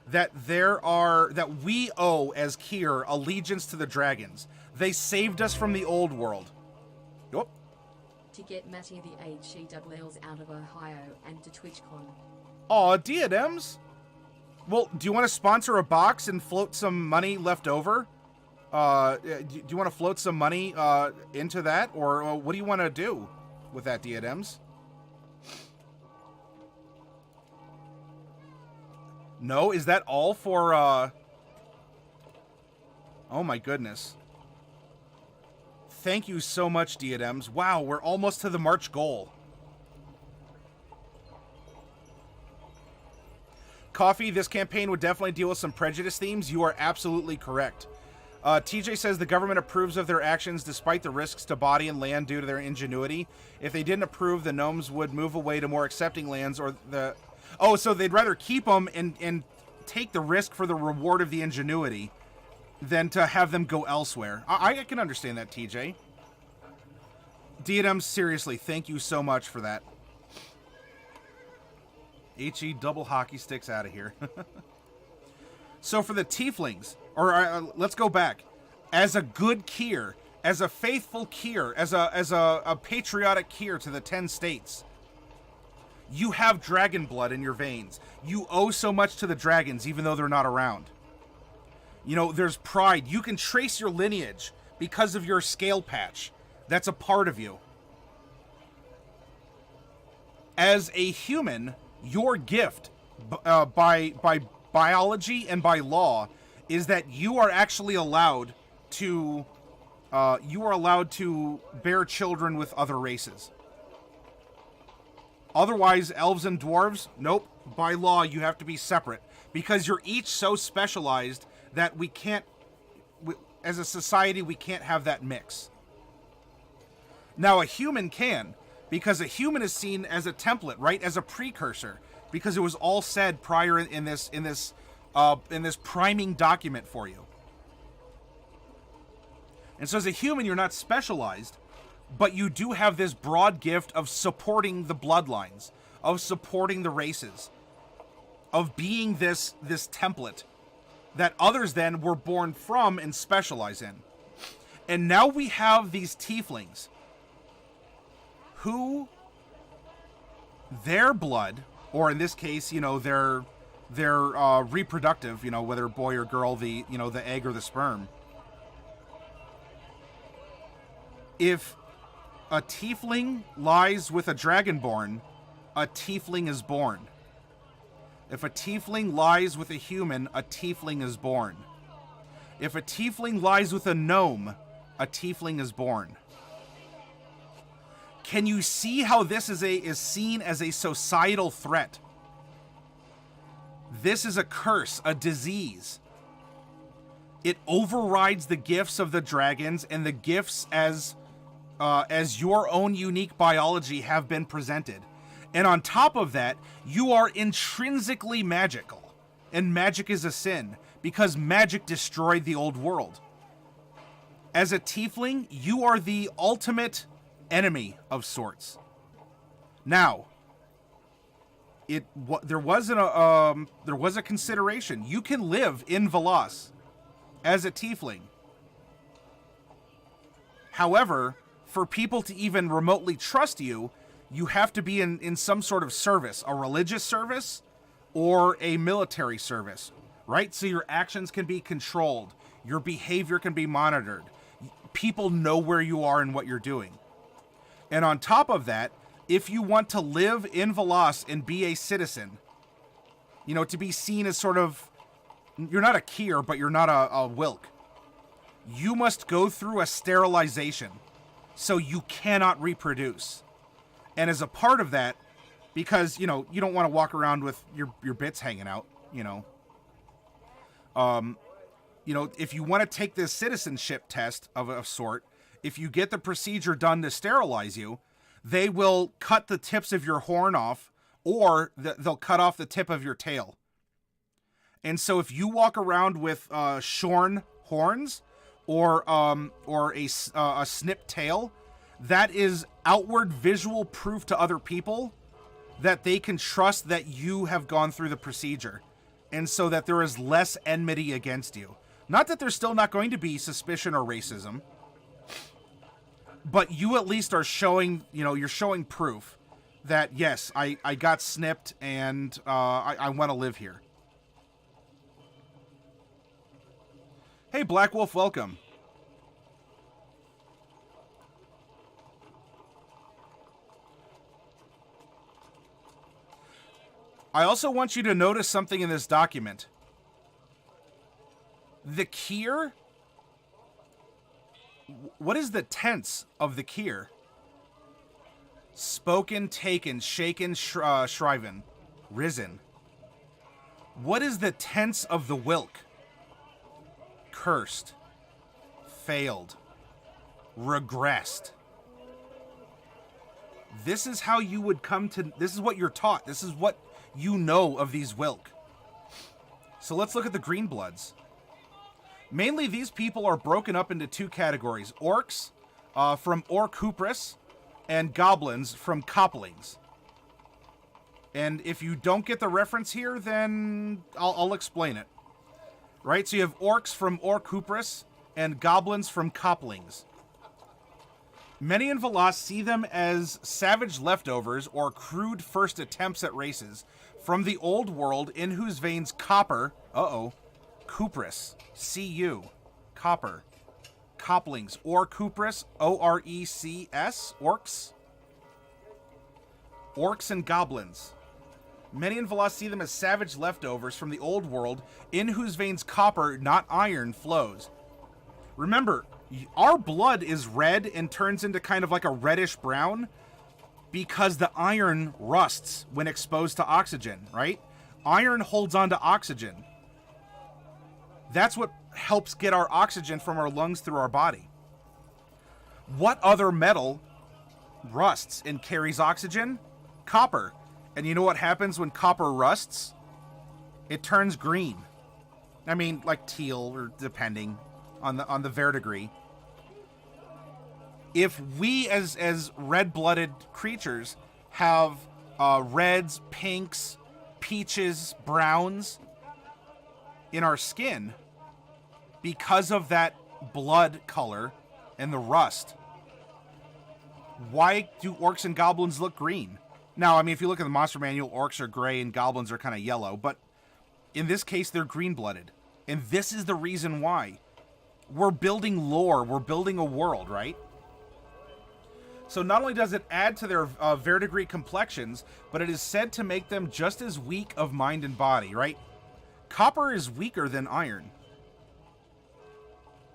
that we owe, as Kier, allegiance to the dragons. They saved us from the old world. Yup. To get Matty the HCWLs out of Ohio and to TwitchCon. Aw, diadems. Well, do you want to sponsor a box and float some money left over? Do you want to float some money into that? Or what do you want to do with that, diadems? No? Is that all for, Oh my goodness. Thank you so much, diadems. Wow, we're almost to the March goal. Coffee, this campaign would definitely deal with some prejudice themes. You are absolutely correct. TJ says the government approves of their actions despite the risks to body and land due to their ingenuity. If they didn't approve, the gnomes would move away to more accepting lands or the... Oh, so they'd rather keep them and take the risk for the reward of the ingenuity than to have them go elsewhere. I can understand that, TJ. Diadems, seriously, thank you so much for that. HE double hockey sticks out of here. So for the Tieflings, or let's go back. As a good Kier, as a faithful Kier, as a patriotic Kier to the 10 states, you have dragon blood in your veins. You owe so much to the dragons, even though they're not around. You know, there's pride. You can trace your lineage because of your scale patch. That's a part of you. As a human, your gift by biology and by law is that you are actually allowed to you are allowed to bear children with other races. Otherwise, elves and dwarves, nope. By law, you have to be separate. Because you're each so specialized that we can't, as a society, we can't have that mix. Now, a human can, because a human is seen as a template, right? As a precursor, because it was all said prior in this priming document for you. And so as a human, you're not specialized, but you do have this broad gift of supporting the bloodlines, of supporting the races, of being this template that others then were born from and specialize in. And now we have these tieflings who their blood, or in this case, their reproductive, whether boy or girl, the egg or the sperm. If a tiefling lies with a dragonborn, a tiefling is born. If a tiefling lies with a human, a tiefling is born. If a tiefling lies with a gnome, a tiefling is born. Can you see how this is seen as a societal threat? This is a curse, a disease. It overrides the gifts of the dragons and the gifts as your own unique biology have been presented. And on top of that, you are intrinsically magical. And magic is a sin, because magic destroyed the old world. As a tiefling, you are the ultimate enemy of sorts. Now, there was a consideration. You can live in Velas as a tiefling. However, for people to even remotely trust you, you have to be in some sort of service, a religious service or a military service, right? So your actions can be controlled. Your behavior can be monitored. People know where you are and what you're doing. And on top of that, if you want to live in Velas and be a citizen, to be seen as sort of, you're not a Kier, but you're not a Wilk. You must go through a sterilization, so you cannot reproduce. And as a part of that, because, you don't want to walk around with your bits hanging out, if you want to take this citizenship test of a sort, if you get the procedure done to sterilize you, they will cut the tips of your horn off, or they'll cut off the tip of your tail. And so if you walk around with shorn horns or a snipped tail, that is outward visual proof to other people that they can trust that you have gone through the procedure, and so that there is less enmity against you. Not that there's still not going to be suspicion or racism, but you at least are showing, you're showing proof that, yes, I got snipped and I want to live here. Hey, Black Wolf, welcome. I also want you to notice something in this document. The Kier, what is the tense of the Kier? Spoken, taken, shaken, shriven, risen. What is the tense of the Wilk? Cursed, failed, regressed. This is how you would come to, this is what you're taught. This is what you know of these Wilk. So let's look at the Greenbloods. Mainly these people are broken up into two categories. Orcs from Orcupris and goblins from Coplings. And if you don't get the reference here, then I'll explain it. Right? So you have orcs from Orcupris and goblins from Coplings. Many in Velas see them as savage leftovers or crude first attempts at races from the old world in whose veins copper, Cupris, C-U, copper, Coplings, Orcupris, O-R-E-C-S, orcs, orcs and goblins. Many in Velas see them as savage leftovers from the old world in whose veins copper, not iron, flows. Remember, Our blood is red and turns into kind of like a reddish brown because the iron rusts when exposed to oxygen, right? Iron holds on to oxygen. That's what helps get our oxygen from our lungs through our body. What other metal rusts and carries oxygen? Copper. And you know what happens when copper rusts? It turns green. I mean, like teal, or depending on the verdigris. If we, as red-blooded creatures, have reds, pinks, peaches, browns in our skin, because of that blood color and the rust, why do orcs and goblins look green? Now, I mean, if you look at the monster manual, orcs are gray and goblins are kind of yellow, but in this case, they're green-blooded. And this is the reason why. We're building lore. We're building a world, right? So not only does it add to their verdigris complexions, but it is said to make them just as weak of mind and body, right? Copper is weaker than iron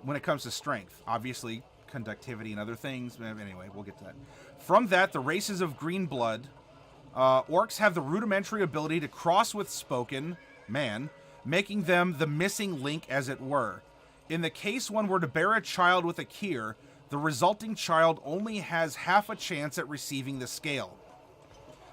when it comes to strength. Obviously, conductivity and other things. Anyway, we'll get to that. From that, the races of green blood, orcs have the rudimentary ability to cross with spoken man, making them the missing link, as it were. In the case one were to bear a child with a Kier, the resulting child only has half a chance at receiving the scale.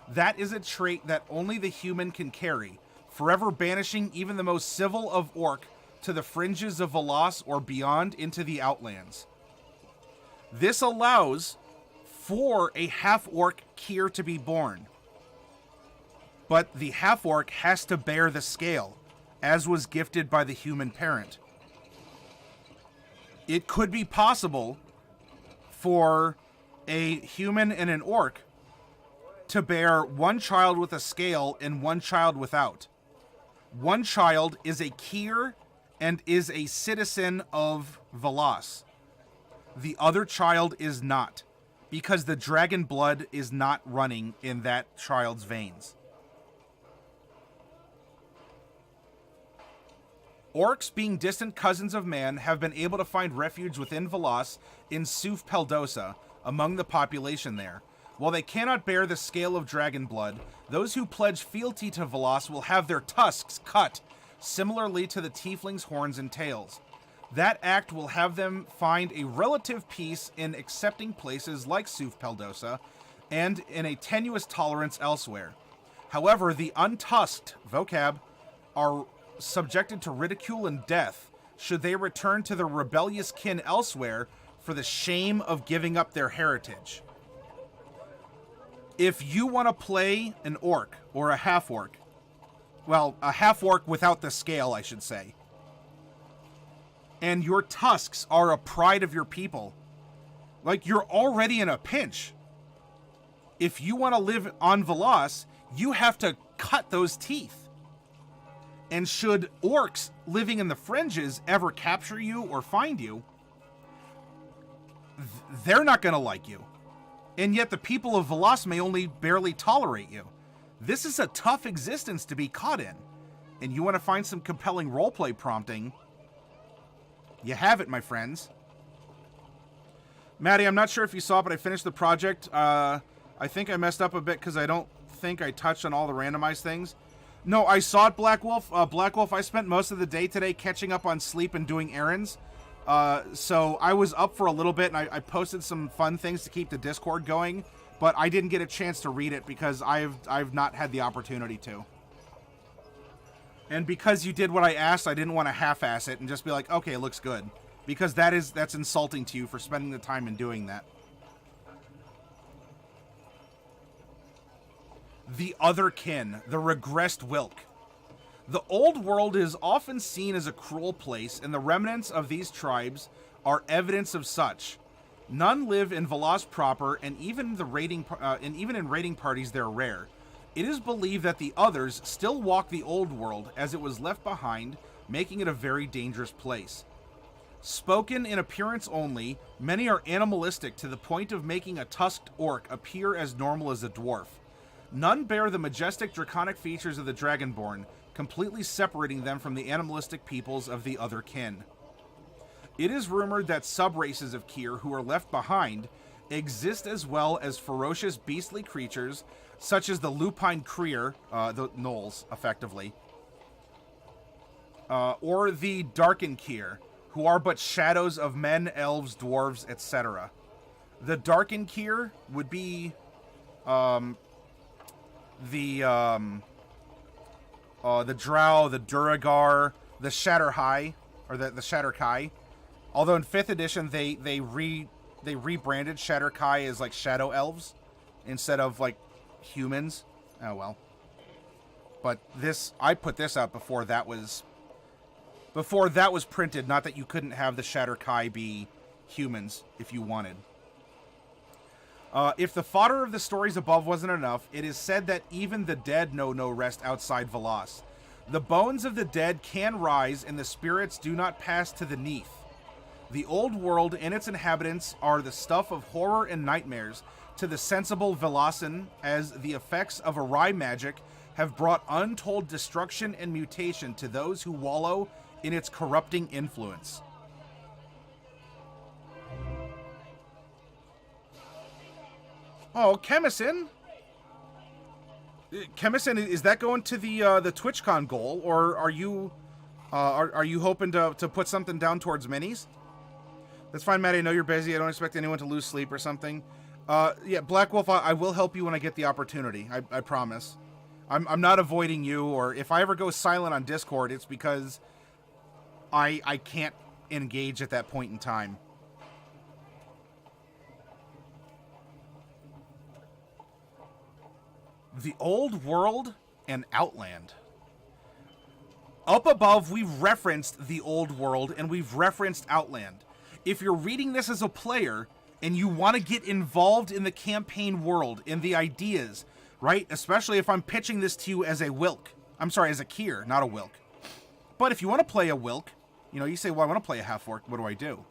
That is a trait that only the human can carry, forever banishing even the most civil of orc to the fringes of Veloz or beyond into the outlands. This allows for a half-orc Kier to be born. But the half-orc has to bear the scale, as was gifted by the human parent. It could be possible for a human and an orc to bear one child with a scale and one child without. One child is a Kier and is a citizen of Veloz. The other child is not, because the dragon blood is not running in that child's veins. Orcs, being distant cousins of man, have been able to find refuge within Veloz in Suf Peldosa, among the population there. While they cannot bear the scale of dragon blood, those who pledge fealty to Veloz will have their tusks cut, similarly to the tieflings' horns and tails. That act will have them find a relative peace in accepting places like Suf Peldosa, and in a tenuous tolerance elsewhere. However, the untusked, vocab, are subjected to ridicule and death should they return to their rebellious kin elsewhere for the shame of giving up their heritage. If you want to play an orc or a half-orc, well, a half-orc without the scale, I should say, and your tusks are a pride of your people, like, you're already in a pinch. If you want to live on Veloz, you have to cut those teeth. And should orcs living in the fringes ever capture you or find you, they're not going to like you. And yet the people of Veloz may only barely tolerate you. This is a tough existence to be caught in. And you want to find some compelling roleplay prompting, you have it, my friends. Maddie, I'm not sure if you saw it, but I finished the project. I think I messed up a bit because I don't think I touched on all the randomized things. No, I saw it, Black Wolf. Black Wolf, I spent most of the day today catching up on sleep and doing errands. So I was up for a little bit, and I posted some fun things to keep the Discord going, but I didn't get a chance to read it because I've not had the opportunity to. And because you did what I asked, I didn't want to half-ass it and just be like, okay, it looks good. Because that's insulting to you for spending the time and doing that. The other kin, the regressed Wilk. The old world is often seen as a cruel place, and the remnants of these tribes are evidence of such. None live in Veloz proper, and even in raiding parties they're rare. It is believed that the others still walk the old world as it was left behind, making it a very dangerous place. Spoken in appearance only, many are animalistic to the point of making a tusked orc appear as normal as a dwarf. None bear the majestic draconic features of the Dragonborn, completely separating them from the animalistic peoples of the other kin. It is rumored that sub-races of Kier who are left behind exist as well as ferocious beastly creatures such as the lupine Krier, the gnolls, effectively, or the Darken Kier, who are but shadows of men, elves, dwarves, etc. The Darken Kier would be the Drow, the Duragar, the Shatterhai, or the Shatterkai. Although in 5th edition they rebranded Shatterkai as like Shadow Elves instead of like humans. Oh well. But I put this out before that was printed. Not that you couldn't have the Shatterkai be humans if you wanted. If the fodder of the stories above wasn't enough, it is said that even the dead know no rest outside Velas. The bones of the dead can rise, and the spirits do not pass to the Neath. The old world and its inhabitants are the stuff of horror and nightmares to the sensible Velasan, as the effects of awry magic have brought untold destruction and mutation to those who wallow in its corrupting influence. Oh, Chemison? Chemison, is that going to the TwitchCon goal, or are you hoping to put something down towards minis? That's fine, Matt. I know you're busy. I don't expect anyone to lose sleep or something. Yeah, Black Wolf, I will help you when I get the opportunity. I promise. I'm not avoiding you, or if I ever go silent on Discord, it's because I can't engage at that point in time. The Old World and Outland. Up above, we've referenced the Old World and we've referenced Outland. If you're reading this as a player and you want to get involved in the campaign world, in the ideas, right? Especially if I'm pitching this to you as a Wilk. I'm sorry, as a Kier, not a Wilk. But if you want to play a Wilk, you say, well, I want to play a half-orc, what do I do?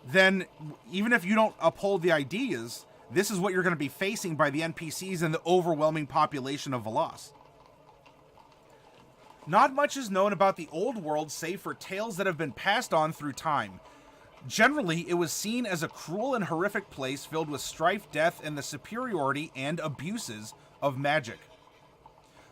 Then, even if you don't uphold the ideas, this is what you're going to be facing by the NPCs and the overwhelming population of Velas. Not much is known about the Old World save for tales that have been passed on through time. Generally, it was seen as a cruel and horrific place filled with strife, death, and the superiority and abuses of magic.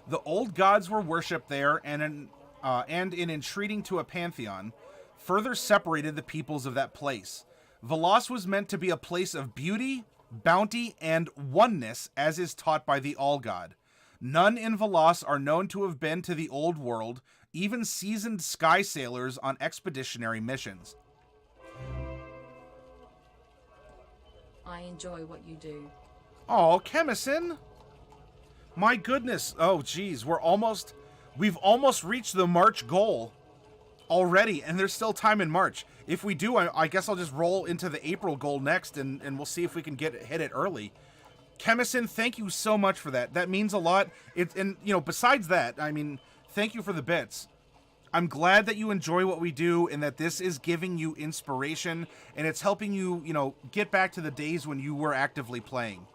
The old gods were worshipped there, and in entreating to a pantheon, further separated the peoples of that place. Velas was meant to be a place of beauty, bounty, and oneness, as is taught by the All-God. None in Velas are known to have been to the Old World, even seasoned sky sailors on expeditionary missions. I enjoy what you do. Oh, Chemison! My goodness. Oh, geez. We've almost reached the March goal already, and there's still time in March. If we do, I guess I'll just roll into the April goal next, and we'll see if we can hit it early. Chemison, thank you so much for that. That means a lot. Besides that, thank you for the bits. I'm glad that you enjoy what we do and that this is giving you inspiration and it's helping you, get back to the days when you were actively playing.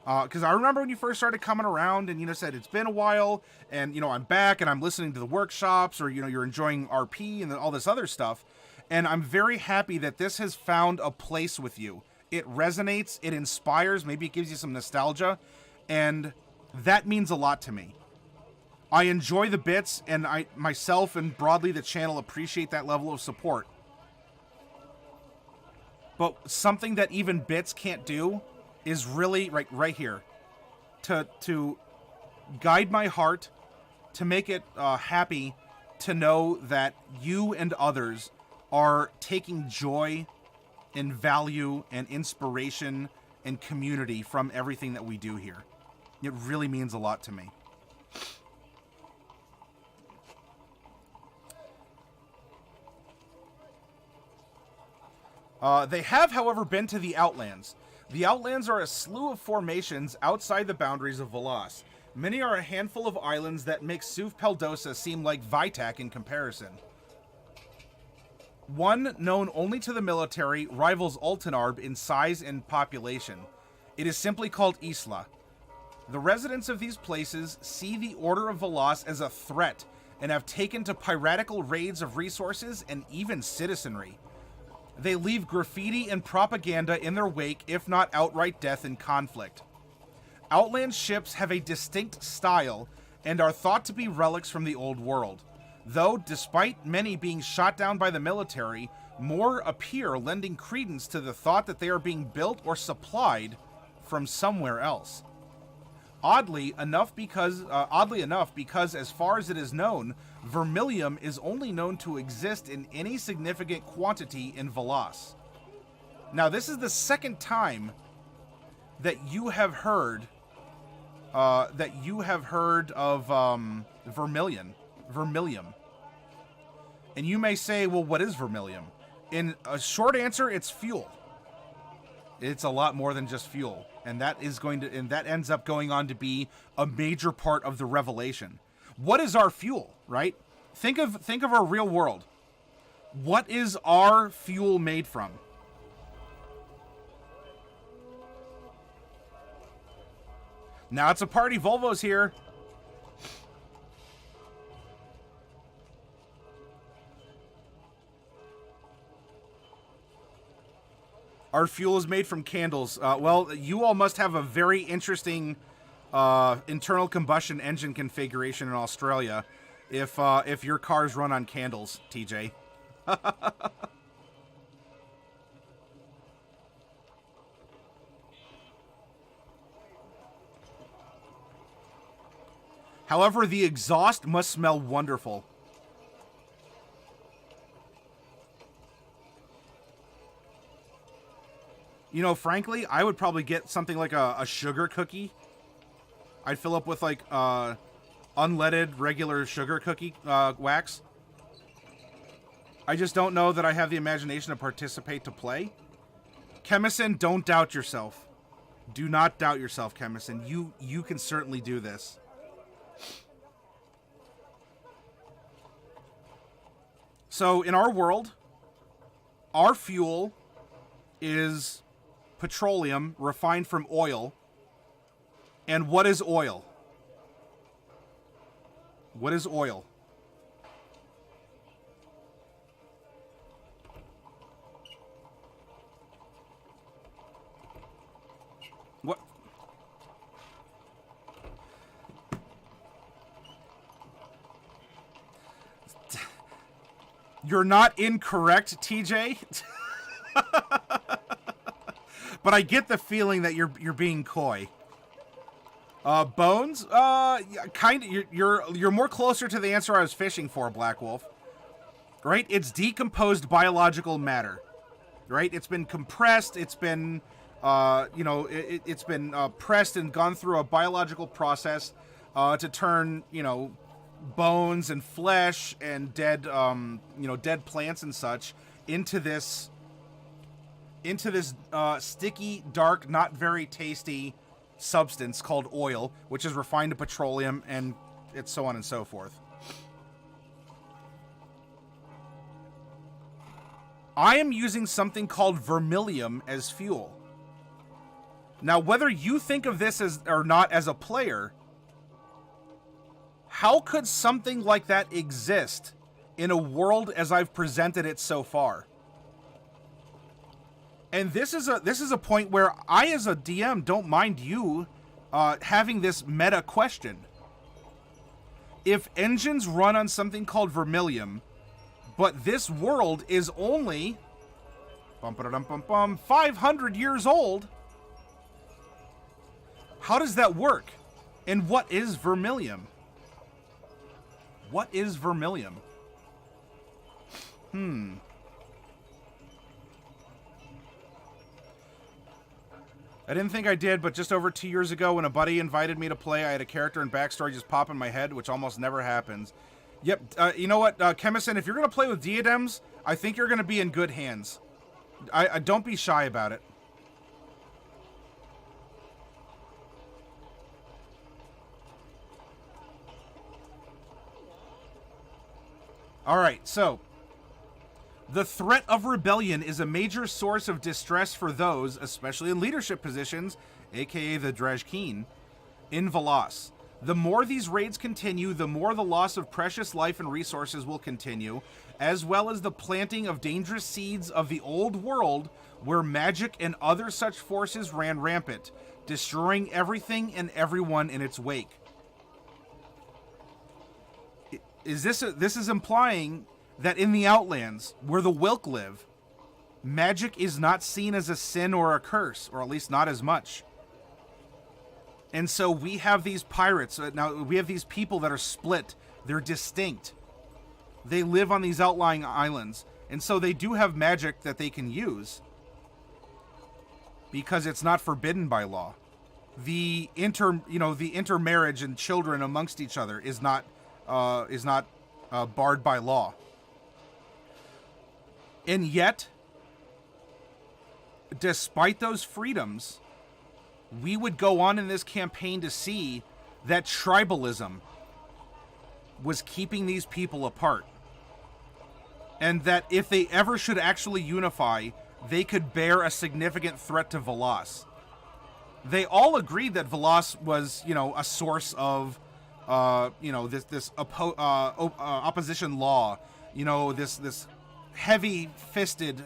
Because I remember when you first started coming around and, said it's been a while and, I'm back and I'm listening to the workshops or, you're enjoying RP and all this other stuff. And I'm very happy that this has found a place with you. It resonates, it inspires, maybe it gives you some nostalgia, and that means a lot to me. I enjoy the bits, and I myself and broadly the channel appreciate that level of support. But something that even bits can't do is really right here to guide my heart, to make it happy to know that you and others are taking joy and value and inspiration and community from everything that we do here. It really means a lot to me. They have, however, been to the Outlands. The Outlands are a slew of formations outside the boundaries of Velas. Many are a handful of islands that make Suf Peldosa seem like Vitak in comparison. One, known only to the military, rivals Altenarb in size and population. It is simply called Isla. The residents of these places see the Order of Velas as a threat and have taken to piratical raids of resources and even citizenry. They leave graffiti and propaganda in their wake, if not outright death and conflict. Outland ships have a distinct style and are thought to be relics from the old world, though despite many being shot down by the military, more appear lending credence to the thought that they are being built or supplied from somewhere else. Oddly enough, because as far as it is known, vermilion is only known to exist in any significant quantity in Velas. Now, this is the second time that you have heard of vermilion. And you may say, well, what is vermilion? In a short answer, it's fuel. It's a lot more than just fuel. And that ends up going on to be a major part of the revelation. What is our fuel, right? Think of our real world. What is our fuel made from? Now it's a party. Volvo's here. Our fuel is made from candles. Well, you all must have a very interesting internal combustion engine configuration in Australia if your cars run on candles, TJ. However, the exhaust must smell wonderful. You know, frankly, I would probably get something like a sugar cookie. I'd fill up with, like, unleaded regular sugar cookie wax. I just don't know that I have the imagination to participate to play. Chemison, don't doubt yourself. Do not doubt yourself, Chemison. You can certainly do this. So, in our world, our fuel is petroleum refined from oil. And what is oil? What is oil? What? You're not incorrect, TJ. But I get the feeling that you're being coy. Bones? Kind of. You're more closer to the answer I was fishing for, Black Wolf. Right? It's decomposed biological matter. Right? It's been compressed. It's been, it's been pressed and gone through a biological process to turn, bones and flesh and dead plants and such into this sticky, dark, not very tasty substance called oil, which is refined to petroleum, and it's so on and so forth. I am using something called vermilion as fuel. Now, whether you think of this as or not as a player, how could something like that exist in a world as I've presented it so far? And this is a point where I, as a DM, don't mind you having this meta question. If engines run on something called vermilion, but this world is only 500 years old, how does that work? And what is vermilion? What is vermilion? I didn't think I did, but just over 2 years ago when a buddy invited me to play, I had a character and backstory just pop in my head, which almost never happens. Yep, you know what, Chemison, if you're going to play with diadems, I think you're going to be in good hands. I don't be shy about it. Alright, so the threat of rebellion is a major source of distress for those, especially in leadership positions, aka the Drajkeen, in Velas. The more these raids continue, the more the loss of precious life and resources will continue, as well as the planting of dangerous seeds of the old world where magic and other such forces ran rampant, destroying everything and everyone in its wake. This is implying that in the Outlands, where the Wilk live, magic is not seen as a sin or a curse, or at least not as much. And so we have these pirates. Now, we have these people that are split. They're distinct. They live on these outlying islands. And so they do have magic that they can use, because it's not forbidden by law. The intermarriage and children amongst each other is not barred by law. And yet, despite those freedoms, we would go on in this campaign to see that tribalism was keeping these people apart. And that if they ever should actually unify, they could bear a significant threat to Veloz. They all agreed that Veloz was, a source of, this opposition law, this heavy-fisted,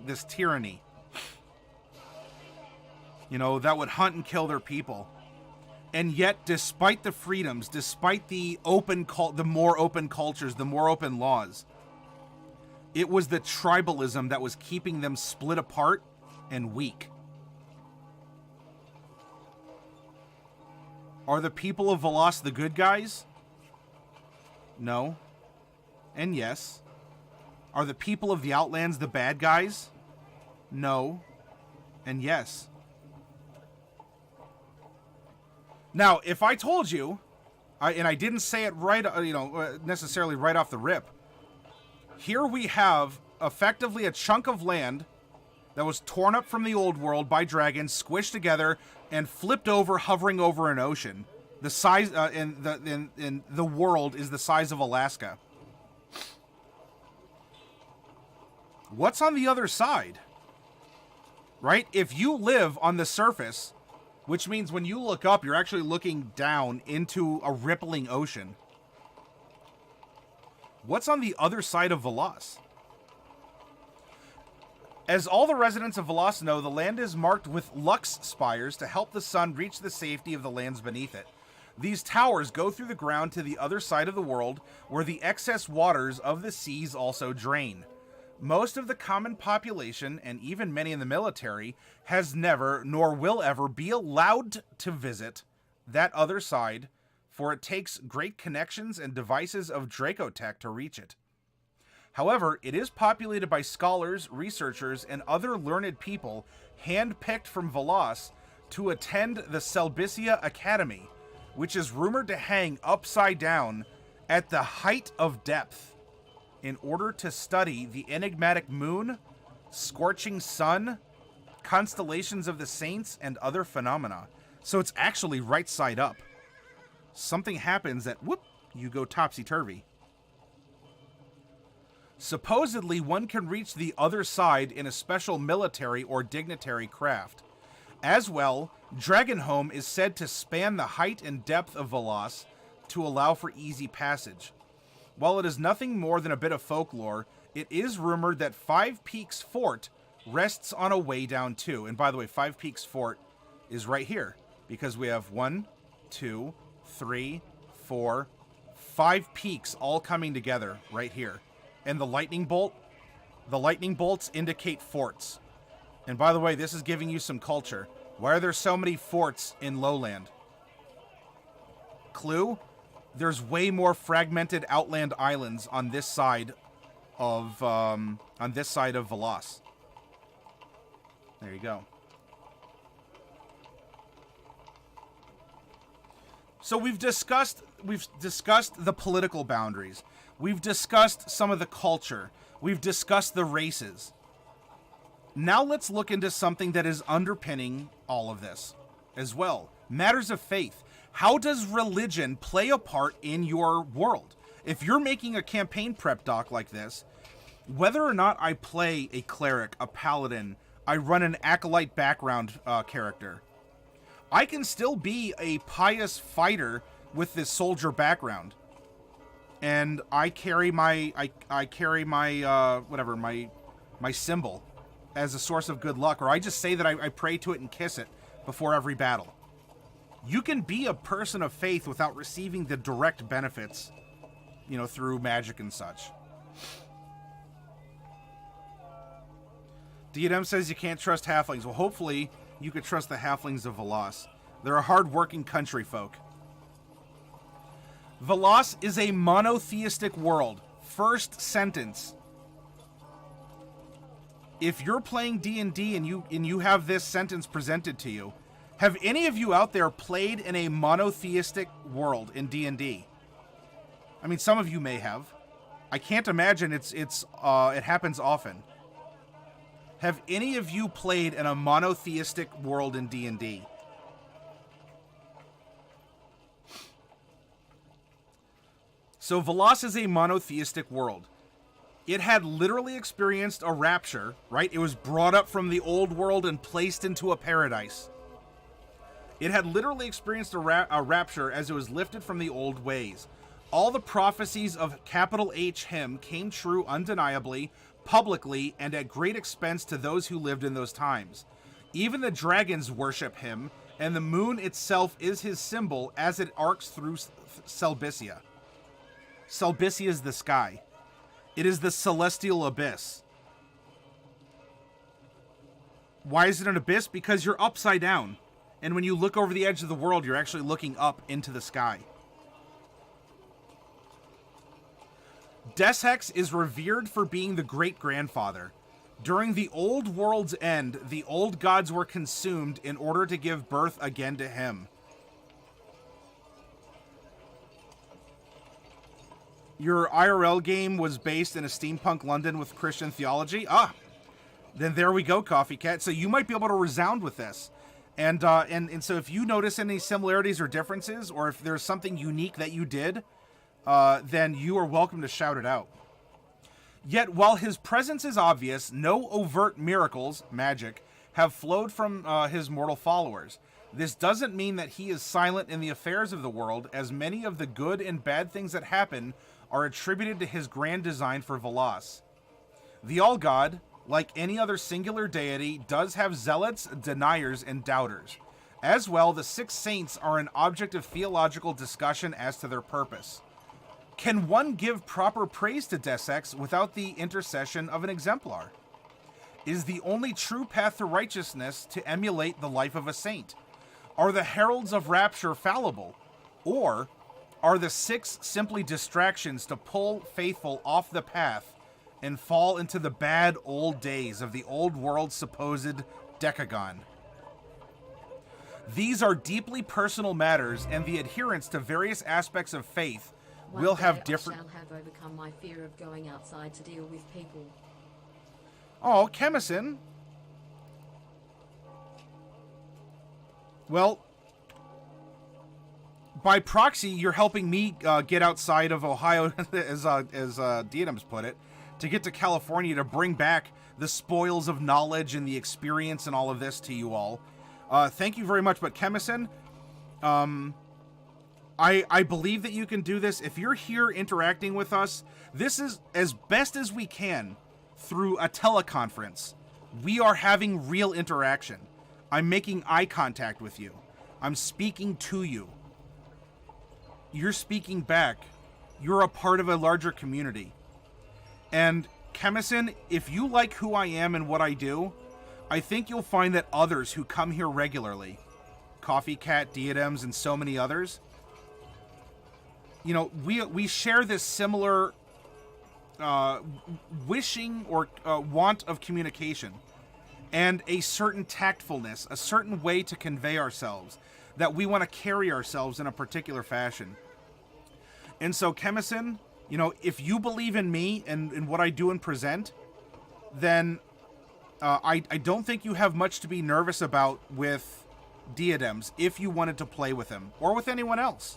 this tyranny. That would hunt and kill their people. And yet, despite the freedoms, despite the more open cultures, the more open laws, it was the tribalism that was keeping them split apart and weak. Are the people of Veloz the good guys? No. And yes. Are the people of the Outlands the bad guys? No. And yes. Now, if I told you, and I didn't say it right, necessarily right off the rip, here we have effectively a chunk of land that was torn up from the old world by dragons, squished together, and flipped over, hovering over an ocean. The size in the world is the size of Alaska. What's on the other side? Right? If you live on the surface, which means when you look up, you're actually looking down into a rippling ocean. What's on the other side of Veloz? As all the residents of Veloz know, the land is marked with lux spires to help the sun reach the safety of the lands beneath it. These towers go through the ground to the other side of the world, where the excess waters of the seas also drain. Most of the common population, and even many in the military, has never, nor will ever, be allowed to visit that other side, for it takes great connections and devices of Dracotech to reach it. However, it is populated by scholars, researchers, and other learned people hand-picked from Veloz to attend the Selbysia Academy, which is rumored to hang upside down at the height of depth in order to study the enigmatic moon, scorching sun, constellations of the saints, and other phenomena. So it's actually right side up. Something happens that, whoop, you go topsy-turvy. Supposedly, one can reach the other side in a special military or dignitary craft. As well, Dragonhome is said to span the height and depth of Veloz to allow for easy passage. While it is nothing more than a bit of folklore, it is rumored that Five Peaks Fort rests on a way down too. And by the way, Five Peaks Fort is right here, because we have 1, 2, 3, 4, 5 peaks all coming together right here. And the lightning bolts indicate forts. And by the way, this is giving you some culture. Why are there so many forts in Lowland? Clue? There's way more fragmented outland islands on this side of Veloz. There you go. So we've discussed the political boundaries. We've discussed some of the culture. We've discussed the races. Now let's look into something that is underpinning all of this as well. Matters of faith. How does religion play a part in your world? If you're making a campaign prep doc like this, whether or not I play a cleric, a paladin, I run an acolyte background character, I can still be a pious fighter with this soldier background. And I carry my whatever, my symbol as a source of good luck, or I just say that I pray to it and kiss it before every battle. You can be a person of faith without receiving the direct benefits, you know, through magic and such. Diadem says you can't trust halflings. Well, hopefully you could trust the halflings of Velas. They're a hard-working country folk. Velas is a monotheistic world. First sentence. If you're playing D&D and you have this sentence presented to you, have any of you out there played in a monotheistic world in D&D? I mean, some of you may have. I can't imagine it happens often. Have any of you played in a monotheistic world in D&D? So Velas is a monotheistic world. It had literally experienced a rapture, right? It was brought up from the old world and placed into a paradise. It had literally experienced a rapture as it was lifted from the old ways. All the prophecies of capital H him came true undeniably, publicly, and at great expense to those who lived in those times. Even the dragons worship him, and the moon itself is his symbol as it arcs through Celbisia. Celbisia is the sky. It is the celestial abyss. Why is it an abyss? Because you're upside down. And when you look over the edge of the world, you're actually looking up into the sky. Deshex is revered for being the great-grandfather. During the old world's end, the old gods were consumed in order to give birth again to him. Your IRL game was based in a steampunk London with Christian theology? Ah, then there we go, Coffee Cat. So you might be able to resound with this. And so if you notice any similarities or differences, or if there's something unique that you did, then you are welcome to shout it out. Yet, while his presence is obvious, no overt miracles, magic, have flowed from his mortal followers. This doesn't mean that he is silent in the affairs of the world, as many of the good and bad things that happen are attributed to his grand design for Velas. The All-God, like any other singular deity, does have zealots, deniers, and doubters. As well, the six saints are an object of theological discussion as to their purpose. Can one give proper praise to Deshex without the intercession of an exemplar? Is the only true path to righteousness to emulate the life of a saint? Are the heralds of rapture fallible? Or are the six simply distractions to pull faithful off the path and fall into the bad old days of the old world's supposed decagon? These are deeply personal matters, and the adherents to various aspects of faith will have different... I shall have overcome my fear of going outside to deal with people. Oh, Chemison. Well, by proxy, you're helping me get outside of Ohio, as Diadem's put it, to get to California to bring back the spoils of knowledge and the experience and all of this to you all. Thank you very much, but Chemison, I believe that you can do this. If you're here interacting with us, this is as best as we can through a teleconference. We are having real interaction. I'm making eye contact with you. I'm speaking to you. You're speaking back. You're a part of a larger community. And Chemison, if you like who I am and what I do, I think you'll find that others who come here regularly, Coffee Cat, Diadems, and so many others, you know, we share this similar wishing or want of communication and a certain tactfulness, a certain way to convey ourselves, that we want to carry ourselves in a particular fashion. And so, Chemison, you know, if you believe in me and in what I do and present, then I don't think you have much to be nervous about with Diadems if you wanted to play with him, or with anyone else.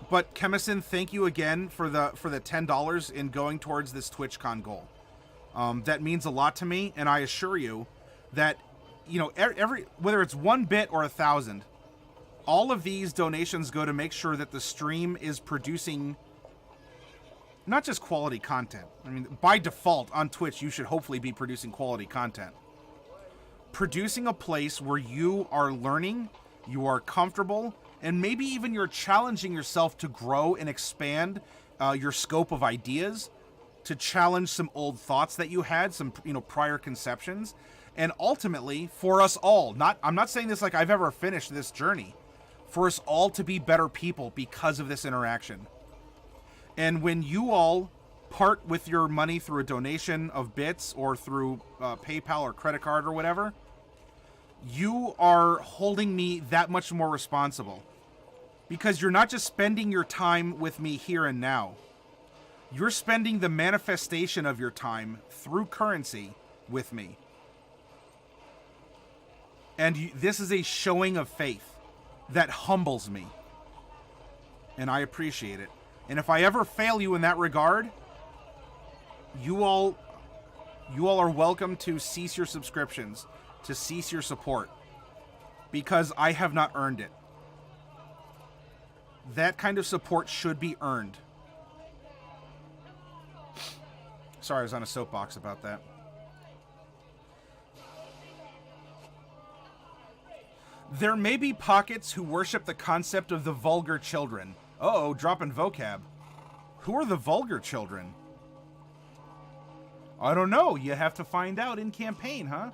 But Chemison, thank you again for the $10 in going towards this TwitchCon goal. That means a lot to me, and I assure you that every whether it's 1 bit or 1,000, all of these donations go to make sure that the stream is producing not just quality content. I mean, by default on Twitch, you should hopefully be producing quality content. Producing a place where you are learning, you are comfortable, and maybe even you're challenging yourself to grow and expand your scope of ideas, to challenge some old thoughts that you had, some prior conceptions, and ultimately for us all. I'm not saying this like I've ever finished this journey. For us all to be better people because of this interaction. And when you all part with your money through a donation of bits or through PayPal or credit card or whatever, you are holding me that much more responsible. Because you're not just spending your time with me here and now. You're spending the manifestation of your time through currency with me. And this is a showing of faith that humbles me. And I appreciate it. And if I ever fail you in that regard, you all are welcome to cease your subscriptions, to cease your support, because I have not earned it. That kind of support should be earned. Sorry, I was on a soapbox about that. There may be pockets who worship the concept of the vulgar children. Uh-oh, dropping vocab. Who are the vulgar children? I don't know. You have to find out in campaign, huh?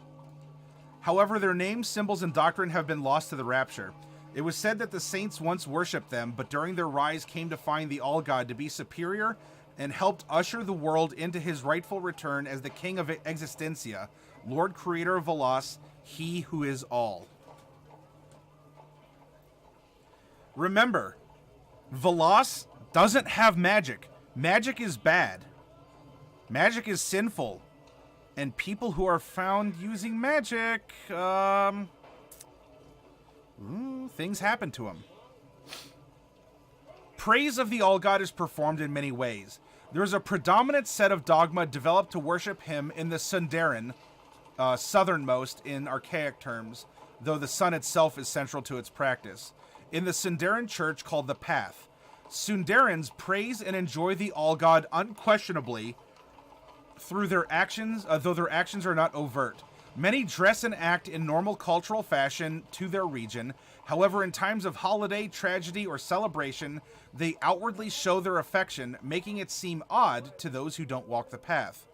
However, their names, symbols, and doctrine have been lost to the rapture. It was said that the saints once worshipped them, but during their rise came to find the All-God to be superior and helped usher the world into his rightful return as the King of Existencia, Lord Creator of Velas, he who is all. Remember, Velas doesn't have magic. Magic is bad. Magic is sinful. And people who are found using magic, things happen to them. Praise of the All-God is performed in many ways. There is a predominant set of dogma developed to worship him in the Sundarin, southernmost in archaic terms, though the sun itself is central to its practice. In the Sundarin church called the Path, Sundarans praise and enjoy the All-God unquestionably through their actions, though their actions are not overt. Many dress and act in normal cultural fashion to their region. However, in times of holiday, tragedy, or celebration, they outwardly show their affection, making it seem odd to those who don't walk the path.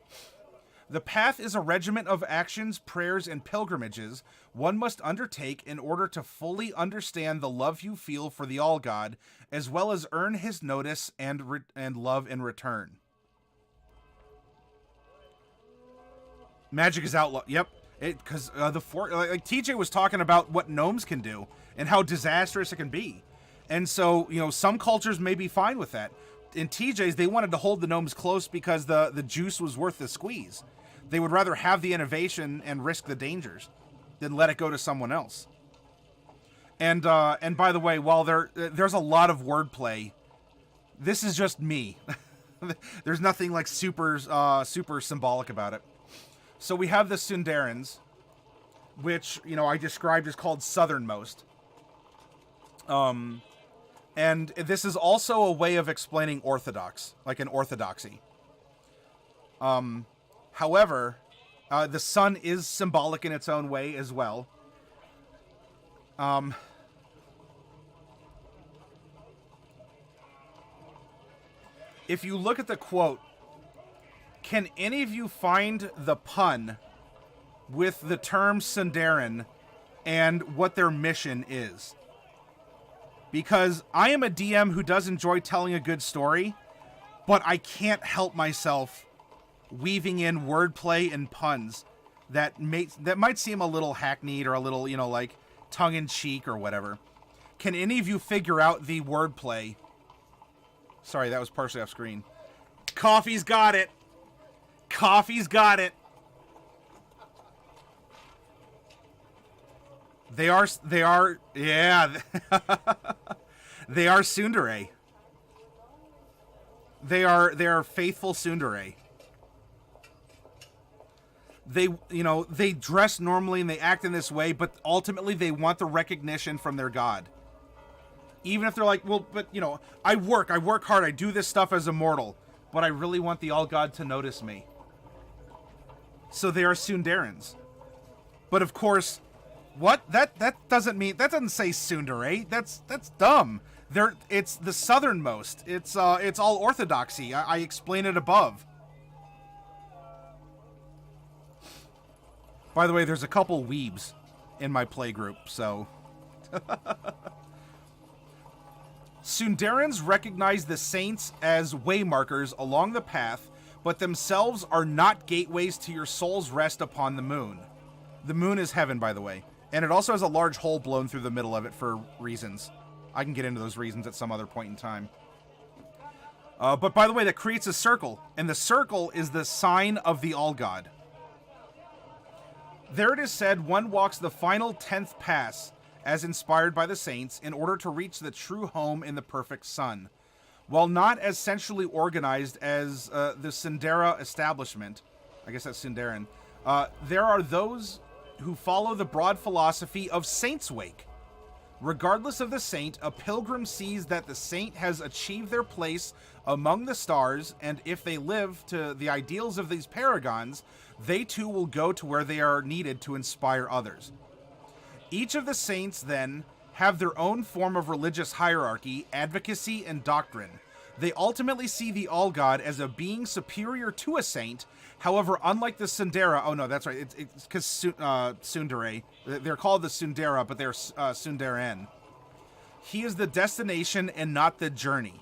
The path is a regiment of actions, prayers, and pilgrimages one must undertake in order to fully understand the love you feel for the All-God, as well as earn his notice and love in return. Magic is outlawed. Yep. Because like TJ was talking about what gnomes can do and how disastrous it can be. And so, some cultures may be fine with that. In TJ's, they wanted to hold the gnomes close because the juice was worth the squeeze. They would rather have the innovation and risk the dangers than let it go to someone else. And by the way, while there's a lot of wordplay, this is just me. There's nothing like super symbolic about it. So we have the Sundarans, which, I described as called southernmost. And this is also a way of explaining orthodox, like an orthodoxy. However, the sun is symbolic in its own way as well. If you look at the quote, can any of you find the pun with the term Sundaran and what their mission is? Because I am a DM who does enjoy telling a good story, but I can't help myself weaving in wordplay and puns that might seem a little hackneyed or a little, like tongue-in-cheek or whatever. Can any of you figure out the wordplay? Sorry, that was partially off screen. Coffee's got it. Coffee's got it. They are, yeah. They are tsundere. They are faithful tsundere. They, they dress normally and they act in this way, but ultimately they want the recognition from their god. Even if they're like, well, but, I work hard, I do this stuff as a mortal, but I really want the All-God to notice me. So they are Sundarans. But of course, what? That doesn't mean, that doesn't say Tsundere. That's dumb. It's the southernmost. It's all orthodoxy. I explain it above. By the way, there's a couple weebs in my playgroup, so... Sundarans recognize the saints as waymarkers along the path, but themselves are not gateways to your soul's rest upon the moon. The moon is heaven, by the way. And it also has a large hole blown through the middle of it for reasons. I can get into those reasons at some other point in time. But by the way, that creates a circle, and the circle is the sign of the All-God. There it is said, one walks the final 10th pass, as inspired by the saints, in order to reach the true home in the perfect sun. While not as centrally organized as the Sundara establishment, I guess that's Sundaran, there are those who follow the broad philosophy of Saint's Wake. Regardless of the saint, a pilgrim sees that the saint has achieved their place among the stars, and if they live to the ideals of these paragons, they too will go to where they are needed to inspire others. Each of the saints, then, have their own form of religious hierarchy, advocacy, and doctrine. They ultimately see the All-God as a being superior to a saint. However, unlike the Sundara... Oh, no, that's right. It's because Tsundere. They're called the Sundara, but they're Sundaran. He is the destination and not the journey.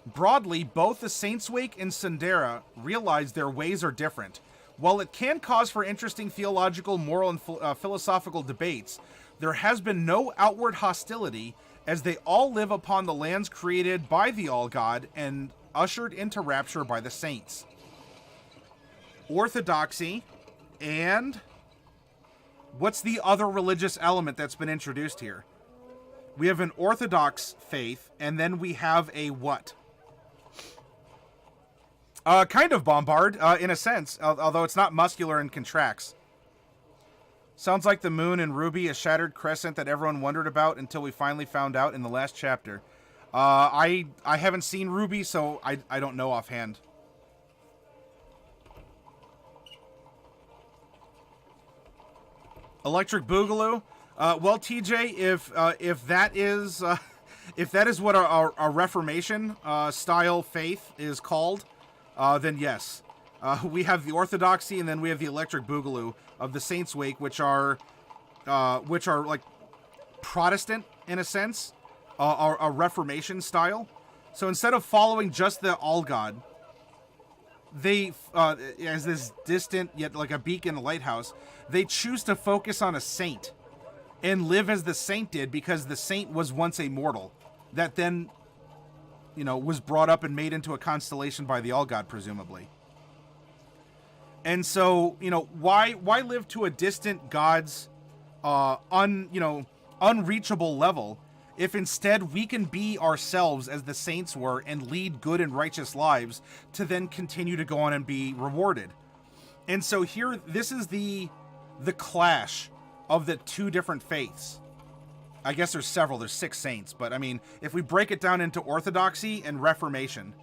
Broadly, both the Saints' Wake and Sundara realize their ways are different. While it can cause for interesting theological, moral, and philosophical debates, there has been no outward hostility, as they all live upon the lands created by the All-God and ushered into rapture by the saints. Orthodoxy, and what's the other religious element that's been introduced here? We have an Orthodox faith, and then we have a what? Kind of Bombard, in a sense, although it's not muscular and contracts. Sounds like the moon in Ruby, a shattered crescent that everyone wondered about until we finally found out in the last chapter. I haven't seen Ruby, so I don't know offhand. Electric Boogaloo. Well, TJ, if that is what our Reformation style faith is called, then yes. We have the Orthodoxy, and then we have the Electric Boogaloo of the Saints' Wake, which are like Protestant in a sense, a Reformation style. So instead of following just the All-God, they, as this distant yet like a beacon, a lighthouse, they choose to focus on a saint and live as the saint did, because the saint was once a mortal that then, was brought up and made into a constellation by the All-God, presumably. And so, why live to a distant god's unreachable level if instead we can be ourselves as the saints were and lead good and righteous lives to then continue to go on and be rewarded? And so here, this is the clash of the two different faiths. I guess there's several, there's 6 saints, but I mean, if we break it down into Orthodoxy and Reformation.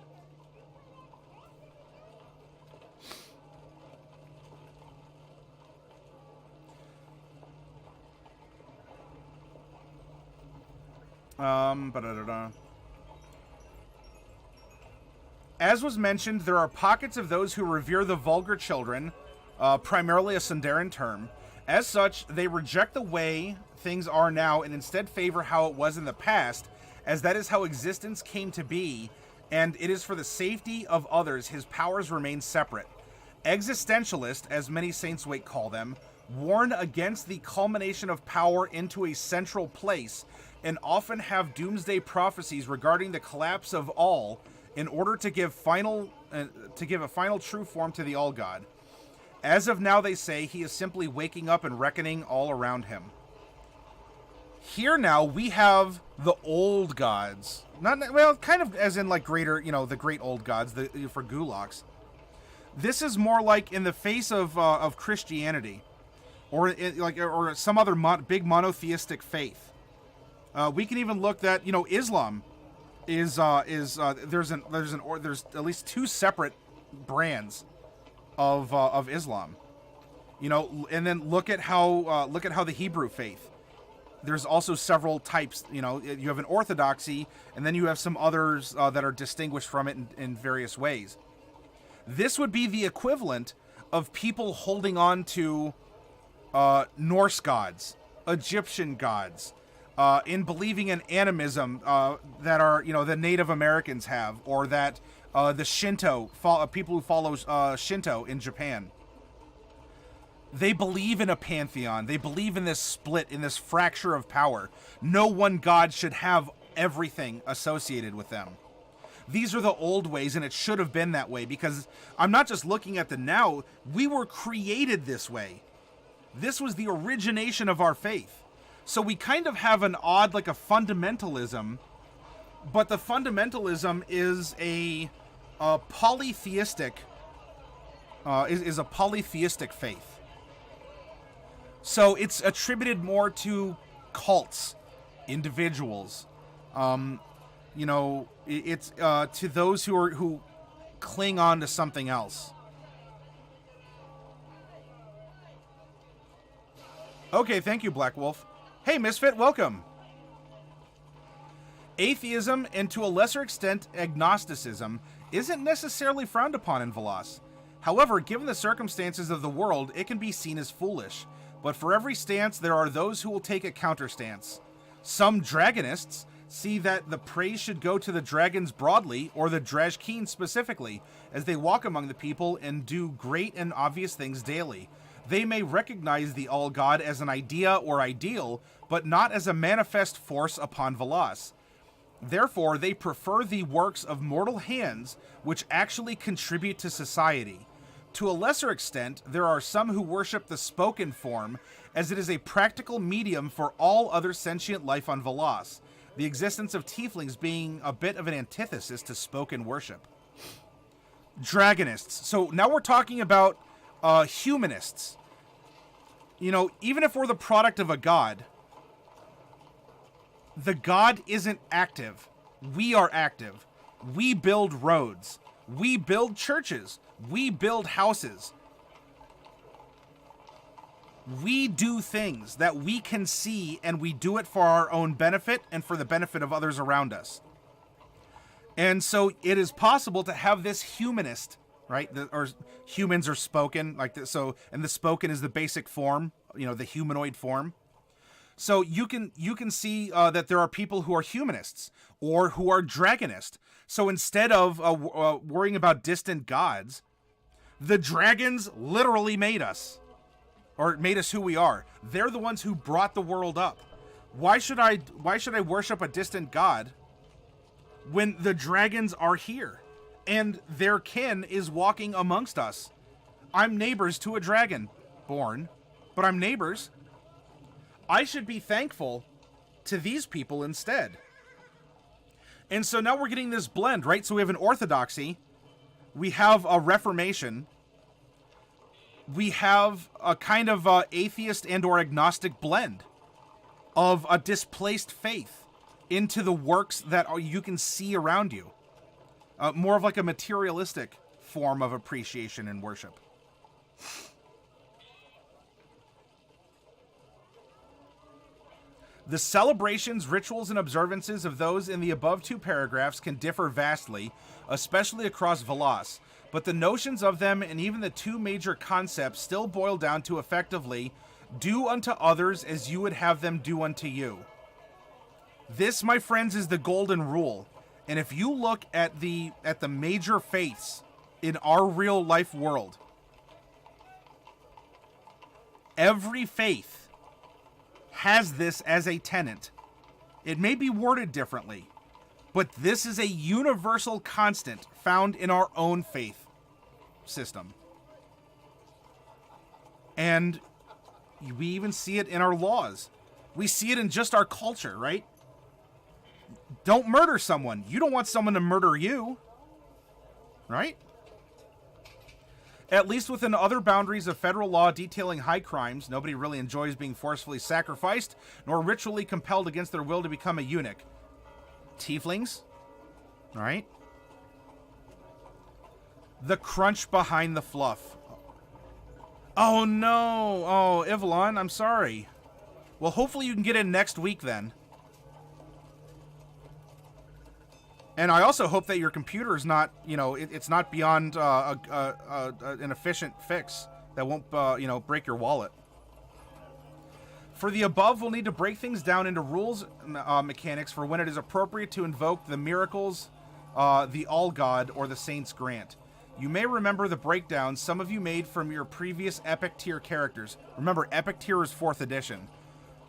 As was mentioned, there are pockets of those who revere the vulgar children, primarily a Sundaran term. As such, they reject the way things are now and instead favor how it was in the past, as that is how existence came to be, and it is for the safety of others his powers remain separate. Existentialist, as many Saints' Wake call them, warn against the culmination of power into a central place, and often have doomsday prophecies regarding the collapse of all in order to give a final true form to the All-God. As of now, they say, he is simply waking up and reckoning all around him. Here now, we have the old gods. Kind of as in like greater, the great old gods for Gulaks. This is more like in the face of Christianity, or some other big monotheistic faith. We can even look that Islam is there's at least two separate brands of Islam. And then look at how the Hebrew faith. There's also several types. You have an orthodoxy, and then you have some others that are distinguished from it in various ways. This would be the equivalent of people holding on to Norse gods, Egyptian gods, in believing in animism that are the Native Americans have, or that the Shinto people who follow Shinto in Japan. They believe in a pantheon. They believe in this split, in this fracture of power. No one god should have everything associated with them. These are the old ways, and it should have been that way, because I'm not just looking at the now. We were created this way. This was the origination of our faith. So we kind of have an odd, like a fundamentalism, but the fundamentalism is a polytheistic is a polytheistic faith. So it's attributed more to cults, individuals. It's to those who cling on to something else. Okay, thank you, Black Wolf. Hey, Misfit, welcome. Atheism, and to a lesser extent agnosticism, isn't necessarily frowned upon in Velas. However, given the circumstances of the world, it can be seen as foolish. But for every stance, there are those who will take a counterstance. Some dragonists see that the praise should go to the dragons broadly, or the Drajkeen specifically, as they walk among the people and do great and obvious things daily. They may recognize the All-God as an idea or ideal, but not as a manifest force upon Velas. Therefore, they prefer the works of mortal hands, which actually contribute to society. To a lesser extent, there are some who worship the spoken form, as it is a practical medium for all other sentient life on Velas, the existence of tieflings being a bit of an antithesis to spoken worship. Dragonists. So now we're talking about humanists. Even if we're the product of a god, the god isn't active. We are active. We build roads. We build churches. We build houses. We do things that we can see, and we do it for our own benefit and for the benefit of others around us. And so it is possible to have this humanist, right? Or humans are spoken like this. So, and the spoken is the basic form, the humanoid form. So you can see that there are people who are humanists or who are dragonists. So instead of worrying about distant gods, the dragons literally made us, or made us who we are. They're the ones who brought the world up. Why should I worship a distant god when the dragons are here and their kin is walking amongst us? I'm neighbors to a dragon born, but I'm neighbors. I should be thankful to these people instead. And so now we're getting this blend, right? So we have an orthodoxy, we have a reformation, we have a kind of atheist and or agnostic blend of a displaced faith into the works that you can see around you. More of like a materialistic form of appreciation and worship. The celebrations, rituals, and observances of those in the above two paragraphs can differ vastly, especially across Velas, but the notions of them and even the two major concepts still boil down to effectively, do unto others as you would have them do unto you. This, my friends, is the golden rule. And if you look at the major faiths in our real life world, every faith has this as a tenet. It may be worded differently, but this is a universal constant found in our own faith system. And we even see it in our laws. We see it in just our culture, right? Don't murder someone. You don't want someone to murder you, right? At least within other boundaries of federal law detailing high crimes, nobody really enjoys being forcefully sacrificed, nor ritually compelled against their will to become a eunuch. Tieflings? Alright. The crunch behind the fluff. Oh no! Oh, Evelyn, I'm sorry. Well, hopefully you can get in next week then. And I also hope that your computer is not, you know, it's not beyond an efficient fix that won't, you know, break your wallet. For the above, we'll need to break things down into rules mechanics for when it is appropriate to invoke the miracles, the All God, or the Saint's Grant. You may remember the breakdown some of you made from your previous Epic Tier characters. Remember, Epic Tier is 4th edition.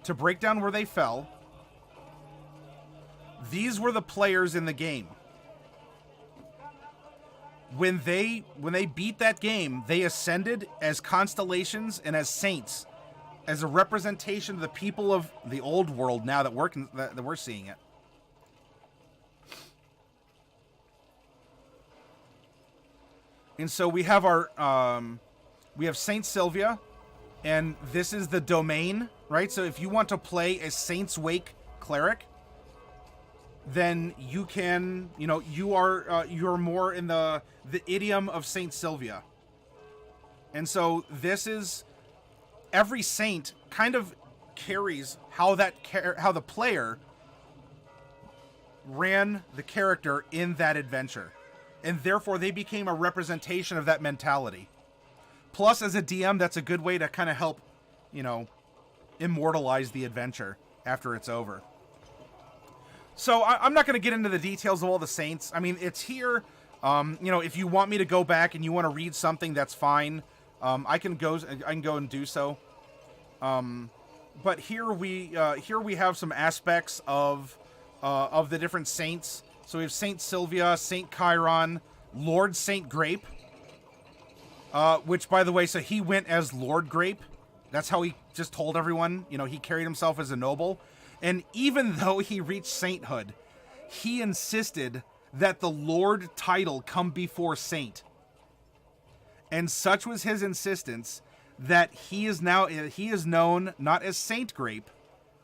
To break down where they fell, these were the players in the game. When they beat that game, they ascended as constellations and as saints, as a representation of the people of the old world. Now that we're seeing it, and so we have our we have Saint Sylvia, and this is the domain, right? So if you want to play a Saint's Wake cleric, then you can, you know, you're more in the idiom of Saint Sylvia. And so this is, every saint kind of carries how the player ran the character in that adventure. And therefore they became a representation of that mentality. Plus, as a DM, that's a good way to kind of help, you know, immortalize the adventure after it's over. So I'm not going to get into the details of all the saints. I mean, it's here. You know, if you want me to go back and you want to read something, that's fine. I can go and do so. But here we have some aspects of the different saints. So we have Saint Sylvia, Saint Chiron, Lord Saint Grape. Which, by the way, so he went as Lord Grape. That's how he just told everyone. You know, he carried himself as a noble. And even though he reached sainthood, he insisted that the Lord title come before Saint. And such was his insistence that he is known not as Saint Grape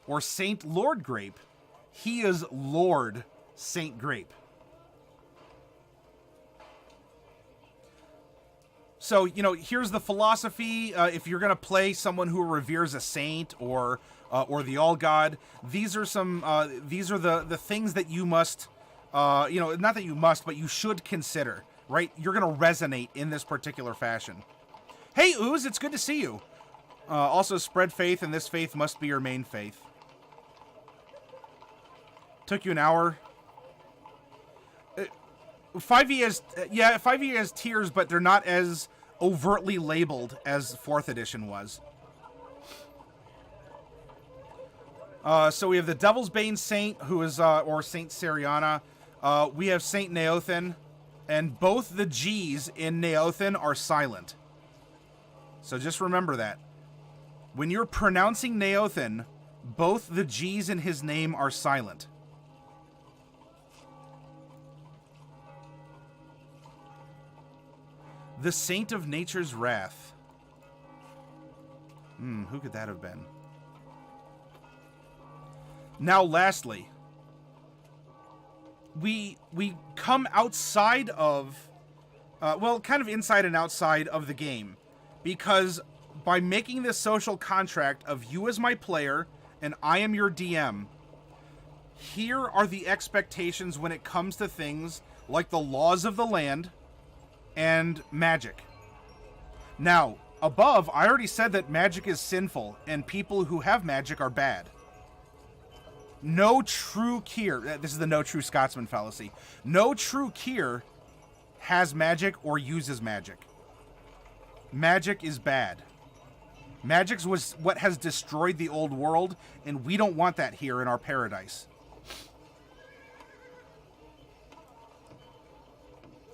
or Saint Lord Grape. He is Lord Saint Grape. So, you know, here's the philosophy. If you're going to play someone who reveres a saint or the All God, these are the things that you must, you know, not that you must, but you should consider, right? You're going to resonate in this particular fashion. Hey, Ooze, it's good to see you. Also, spread faith, and this faith must be your main faith. Took you an hour. 5e has tiers, but they're not as overtly labeled as 4th edition was. So we have the Devil's Bane Saint, who is, or Saint Seriana. We have Saint Neothen, and both the G's in Neothen are silent. So just remember that. When you're pronouncing Neothen, both the G's in his name are silent. The Saint of Nature's Wrath. Who could that have been? Now, lastly, we come outside of, well, kind of inside and outside of the game, because by making this social contract of you as my player and I am your DM, here are the expectations when it comes to things like the laws of the land and magic. Now, above, I already said that magic is sinful and people who have magic are bad. No true Kier, this is the no true Scotsman fallacy. No true Kier has magic or uses magic. Magic is bad. Magic was what has destroyed the old world, and we don't want that here in our paradise.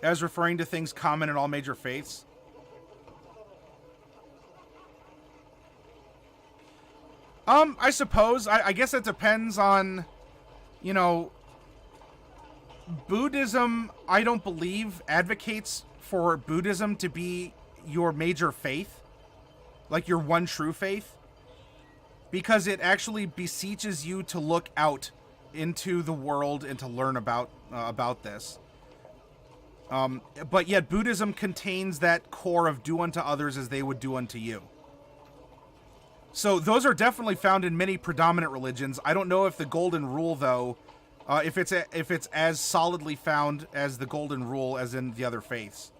As referring to things common in all major faiths. I suppose. I guess it depends on, you know, Buddhism, I don't believe, advocates for Buddhism to be your major faith, like your one true faith, because it actually beseeches you to look out into the world and to learn about this. But yet Buddhism contains that core of do unto others as they would do unto you. So those are definitely found in many predominant religions. I don't know if the golden rule, though, if it's as solidly found as the golden rule as in the other faiths.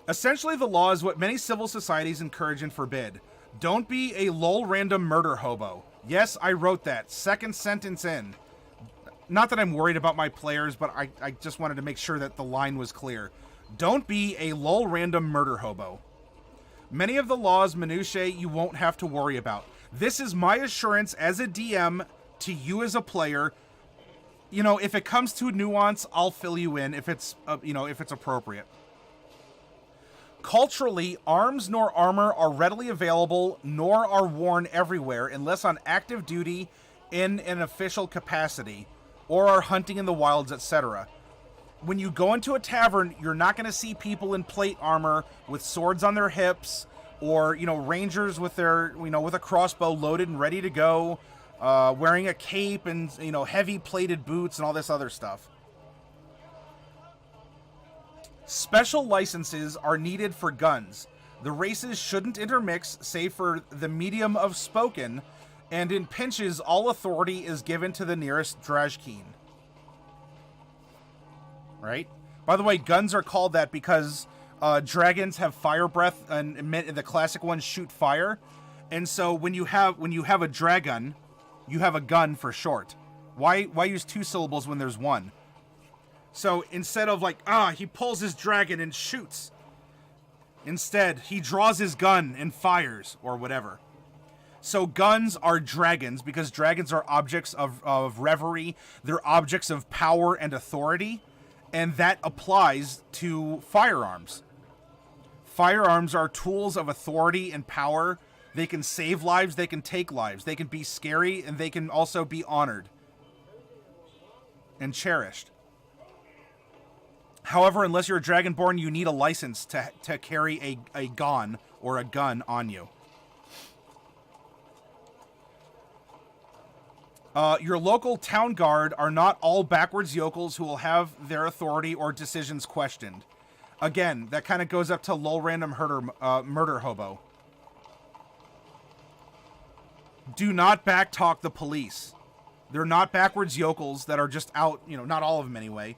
Essentially, the law is what many civil societies encourage and forbid. Don't be a lol random murder hobo. Yes, I wrote that. Second sentence in. Not that I'm worried about my players, but I just wanted to make sure that the line was clear. Don't be a lol random murder hobo. Many of the laws, minutiae, you won't have to worry about. This is my assurance as a DM to you as a player. You know, if it comes to nuance, I'll fill you in if it's, if it's appropriate. Culturally, arms nor armor are readily available, nor are worn everywhere, unless on active duty in an official capacity, or are hunting in the wilds, etc. When you go into a tavern, you're not going to see people in plate armor with swords on their hips, or, rangers with their, with a crossbow loaded and ready to go, wearing a cape and, heavy plated boots and all this other stuff. Special licenses are needed for guns. The races shouldn't intermix, save for the medium of spoken, and in pinches, all authority is given to the nearest Drajkeen. Right? By the way, guns are called that because dragons have fire breath, and the classic ones shoot fire. And so when you have a dragon, you have a gun for short. Why use two syllables when there's one? So instead of he pulls his dragon and shoots. Instead, he draws his gun and fires, or whatever. So guns are dragons, because dragons are objects of reverie. They're objects of power and authority. And that applies to firearms. Firearms are tools of authority and power. They can save lives, they can take lives. They can be scary, and they can also be honored and cherished. However, unless you're a Dragonborn, you need a license to carry a gon or a gun on you. Your local town guard are not all backwards yokels who will have their authority or decisions questioned. Again, that kind of goes up to lol random murder hobo. Do not backtalk the police. They're not backwards yokels that are just out, not all of them anyway,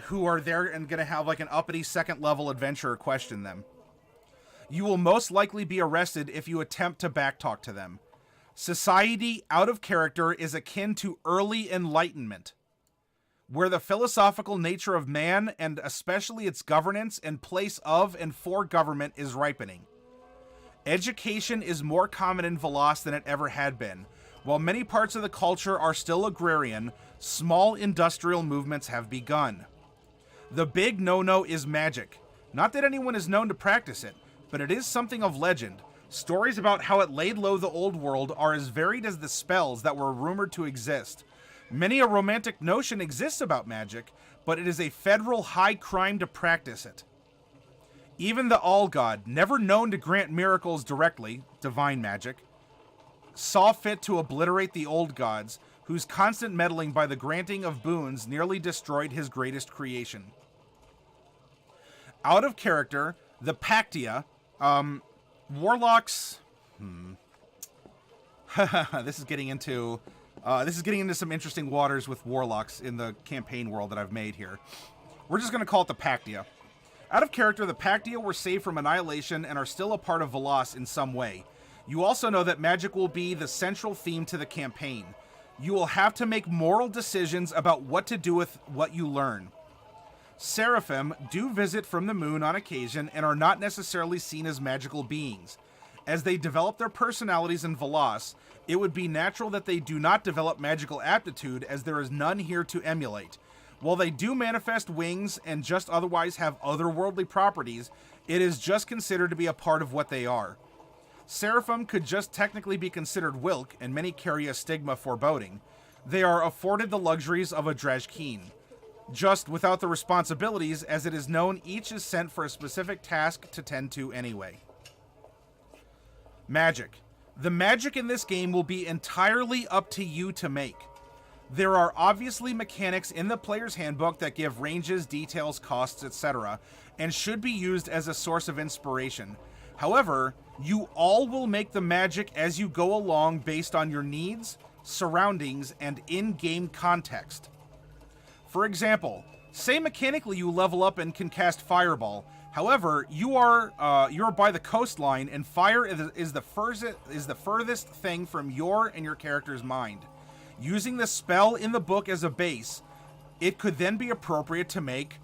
who are there and going to have an uppity second level adventurer question them. You will most likely be arrested if you attempt to backtalk to them. Society out of character is akin to early enlightenment, where the philosophical nature of man, and especially its governance and place of and for government, is ripening. Education is more common in Veloz than it ever had been. While many parts of the culture are still agrarian, small industrial movements have begun. The big no-no is magic. Not that anyone is known to practice it, but it is something of legend. Stories about how it laid low the old world are as varied as the spells that were rumored to exist. Many a romantic notion exists about magic, but it is a federal high crime to practice it. Even the All-God, never known to grant miracles directly, divine magic, saw fit to obliterate the old gods, whose constant meddling by the granting of boons nearly destroyed his greatest creation. Out of character, the Pactia, warlocks. This is getting into some interesting waters with warlocks in the campaign world that I've made here. We're just going to call it the Pactia. Out of character, the Pactia were saved from annihilation and are still a part of Veloz in some way. You also know that magic will be the central theme to the campaign. You will have to make moral decisions about what to do with what you learn. Seraphim do visit from the moon on occasion and are not necessarily seen as magical beings. As they develop their personalities in Veloz, it would be natural that they do not develop magical aptitude, as there is none here to emulate. While they do manifest wings and just otherwise have otherworldly properties, it is just considered to be a part of what they are. Seraphim could just technically be considered Wilk, and many carry a stigma foreboding. They are afforded the luxuries of a Drajkeen. just without the responsibilities, as it is known each is sent for a specific task to tend to anyway. Magic. The magic in this game will be entirely up to you to make. There are obviously mechanics in the player's handbook that give ranges, details, costs, etc., and should be used as a source of inspiration. However, you all will make the magic as you go along based on your needs, surroundings, and in-game context. For example, say mechanically you level up and can cast Fireball. However, you're by the coastline, and fire is the furthest thing from your and your character's mind. Using the spell in the book as a base, it could then be appropriate to make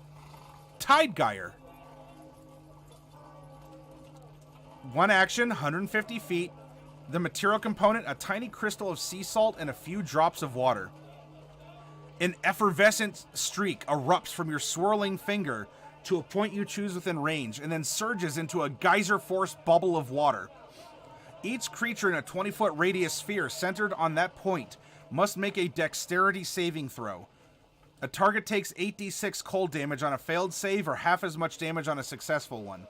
Tide Gyre. 1 action, 150 feet. The material component, a tiny crystal of sea salt and a few drops of water. An effervescent streak erupts from your swirling finger to a point you choose within range, and then surges into a geyser-force bubble of water. Each creature in a 20-foot radius sphere centered on that point must make a dexterity saving throw. A target takes 8d6 cold damage on a failed save, or half as much damage on a successful one.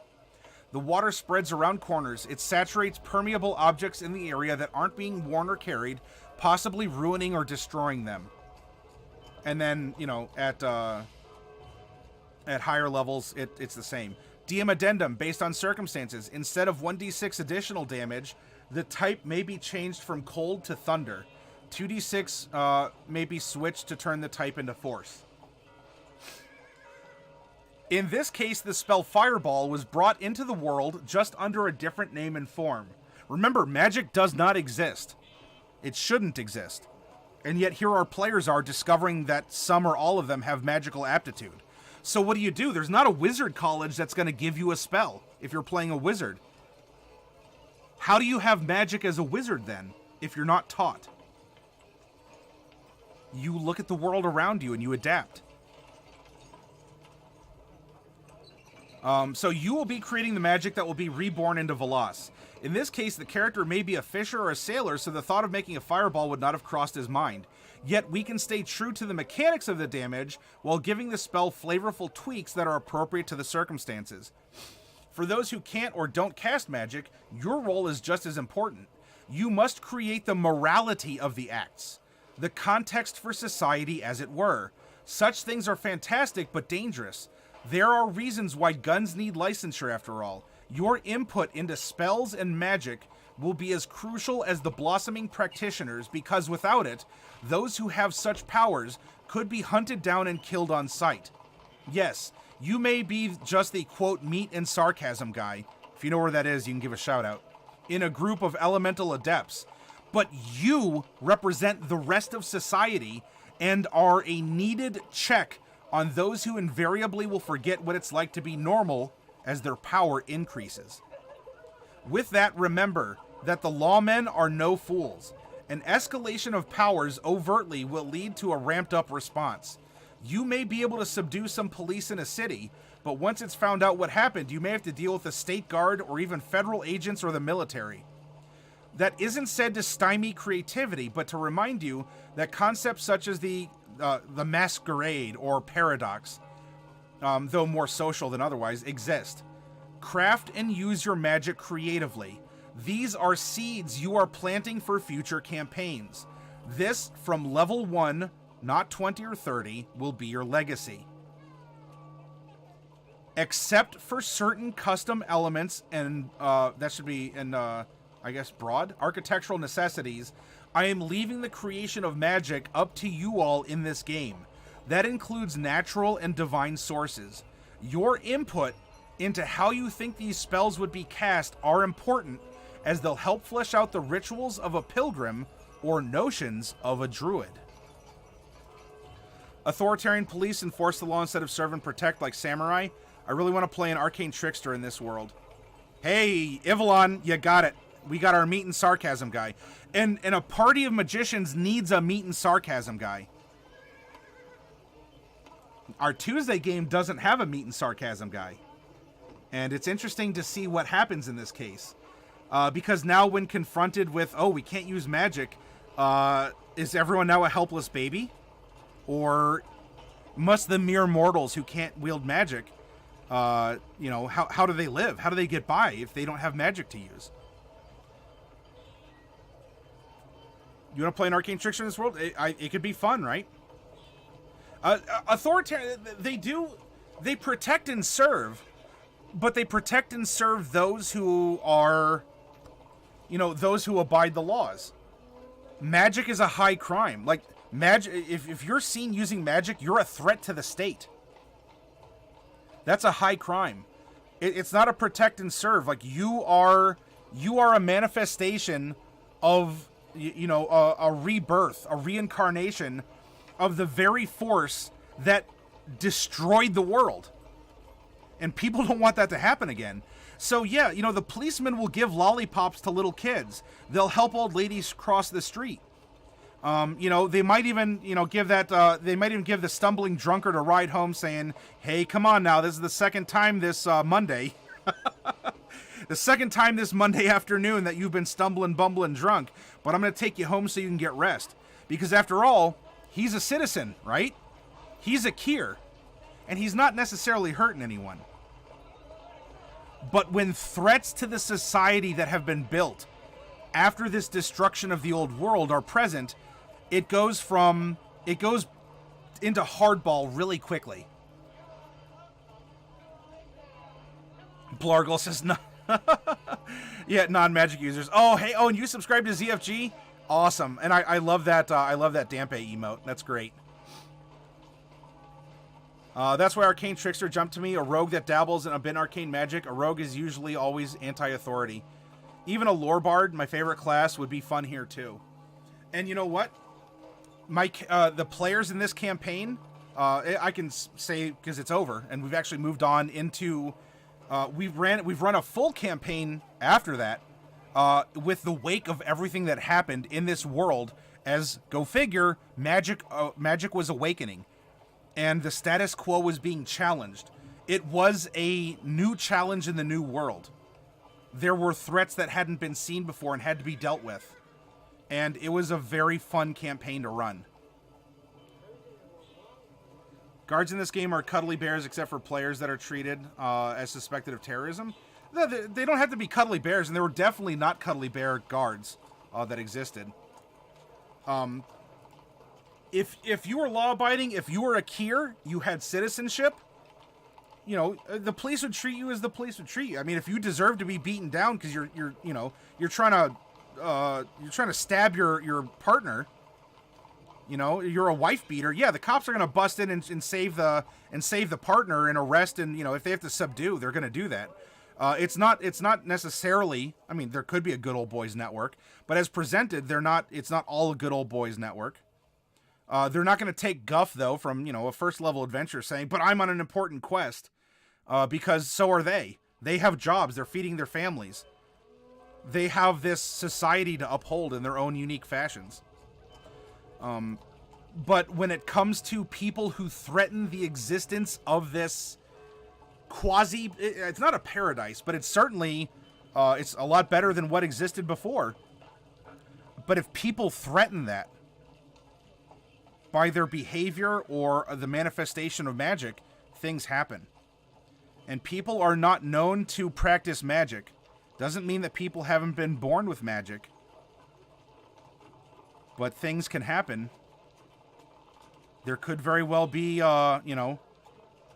The water spreads around corners. It saturates permeable objects in the area that aren't being worn or carried, possibly ruining or destroying them. And then, at higher levels, it's the same. DM addendum, based on circumstances. Instead of 1d6 additional damage, the type may be changed from cold to thunder. 2d6 may be switched to turn the type into force. In this case, the spell Fireball was brought into the world just under a different name and form. Remember, magic does not exist. It shouldn't exist. And yet here our players are discovering that some or all of them have magical aptitude. So what do? There's not a wizard college that's going to give you a spell if you're playing a wizard. How do you have magic as a wizard then, if you're not taught? You look at the world around you and you adapt. So you will be creating the magic that will be reborn into Velas. In this case, the character may be a fisher or a sailor, so the thought of making a fireball would not have crossed his mind. Yet we can stay true to the mechanics of the damage while giving the spell flavorful tweaks that are appropriate to the circumstances. For those who can't or don't cast magic, your role is just as important. You must create the morality of the acts, the context for society, as it were. Such things are fantastic but dangerous. There are reasons why guns need licensure, after all. Your input into spells and magic will be as crucial as the blossoming practitioners, because without it, those who have such powers could be hunted down and killed on sight. Yes, you may be just the, quote, meat and sarcasm guy. If you know where that is, you can give a shout out. In a group of elemental adepts. But you represent the rest of society and are a needed check on those who invariably will forget what it's like to be normal as their power increases. With that, remember that the lawmen are no fools. An escalation of powers overtly will lead to a ramped up response. You may be able to subdue some police in a city, but once it's found out what happened, you may have to deal with the state guard or even federal agents or the military. That isn't said to stymie creativity, but to remind you that concepts such as the masquerade or paradox, though more social than otherwise, exist. Craft and use your magic creatively. These are seeds you are planting for future campaigns. This, from level 1, not 20 or 30, will be your legacy. Except for certain custom elements, and that should be in, I guess, broad architectural necessities, I am leaving the creation of magic up to you all in this game. That includes natural and divine sources. Your input into how you think these spells would be cast are important, as they'll help flesh out the rituals of a pilgrim or notions of a druid. Authoritarian police enforce the law instead of serve and protect like samurai. I really want to play an arcane trickster in this world. Hey, Ivalon, you got it. We got our meat and sarcasm guy. And a party of magicians needs a meat and sarcasm guy. Our Tuesday game doesn't have a meat and sarcasm guy. And it's interesting to see what happens in this case. Because now when confronted with, oh, we can't use magic, is everyone now a helpless baby? Or, Must the mere mortals who can't wield magic, you know, how do they live? How do they get by if they don't have magic to use? You want to play an arcane trickster in this world? It could be fun, right? Authoritarian, they protect and serve, but they protect and serve those who are, you know, those who abide the laws. Magic is a high crime. Like, magic, if you're seen using magic, you're a threat to the state. That's a high crime. It's not a protect and serve. Like, you are a manifestation of, you know, a rebirth, a reincarnation of the very force that destroyed the world. And people don't want that to happen again. So yeah, you know, the policemen will give lollipops to little kids. They'll help old ladies cross the street. You know, they might even, you know, give the stumbling drunkard a ride home saying, hey, come on now, this is the second time this Monday. The second time this Monday afternoon that you've been stumbling, bumbling drunk, but I'm going to take you home so you can get rest. Because after all, he's a citizen, right? He's a Kier, and he's not necessarily hurting anyone. But when threats to the society that have been built after this destruction of the old world are present, it goes into hardball really quickly. Blargle says no. Yeah, non-magic users. Oh, hey, and you subscribe to ZFG? Awesome. And I love that Dampe emote. That's great. That's why Arcane Trickster jumped to me. A rogue that dabbles in a bit arcane magic. A rogue is usually always anti-authority. Even a lore bard, my favorite class, would be fun here too. And you know what? The players in this campaign, I can say because it's over, and we've actually moved on into. We've run a full campaign after that, with the wake of everything that happened in this world. As go figure, magic was awakening. And the status quo was being challenged. It was a new challenge in the new world. There were threats that hadn't been seen before and had to be dealt with. And it was a very fun campaign to run. Guards in this game are cuddly bears except for players that are treated as suspected of terrorism. They don't have to be cuddly bears, and there were definitely not cuddly bear guards that existed. If you were law-abiding, if you were a Kier, you had citizenship, you know, the police would treat you as the police would treat you. I mean, if you deserve to be beaten down because you're trying to stab your partner, you know, you're a wife beater. Yeah, the cops are going to bust in and save the partner and arrest, and you know, if they have to subdue, they're going to do that. It's not necessarily. I mean, there could be a good old boys network, but as presented, it's not all a good old boys network. They're not going to take guff, though, from, you know, a first-level adventure saying, but I'm on an important quest, because so are they. They have jobs. They're feeding their families. They have this society to uphold in their own unique fashions. But when it comes to people who threaten the existence of this it's not a paradise, but it's certainly, it's a lot better than what existed before. But if people threaten that, by their behavior or the manifestation of magic, things happen. And people are not known to practice magic. Doesn't mean that people haven't been born with magic. But things can happen. There could very well be, you know,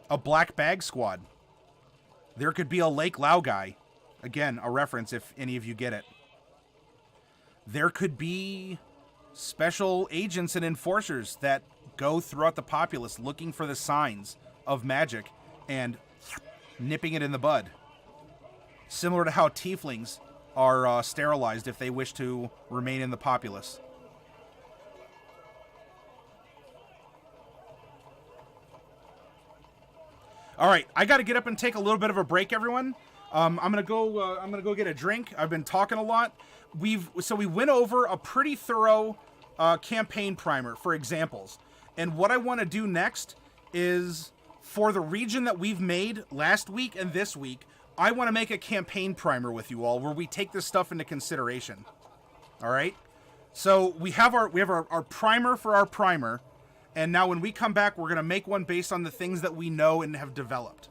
a black bag squad. There could be a Lake Lao guy. Again, a reference if any of you get it. There could be special agents and enforcers that go throughout the populace looking for the signs of magic and nipping it in the bud. Similar to how tieflings are sterilized if they wish to remain in the populace. All right, I got to get up and take a little bit of a break, everyone. I'm gonna go get a drink. I've been talking a lot. We went over a pretty thorough campaign primer for examples, and what I want to do next is for the region that we've made last week and this week, I want to make a campaign primer with you all where we take this stuff into consideration. All right, so we have our primer for our primer, And now when we come back, we're going to make one based on the things that we know and have developed.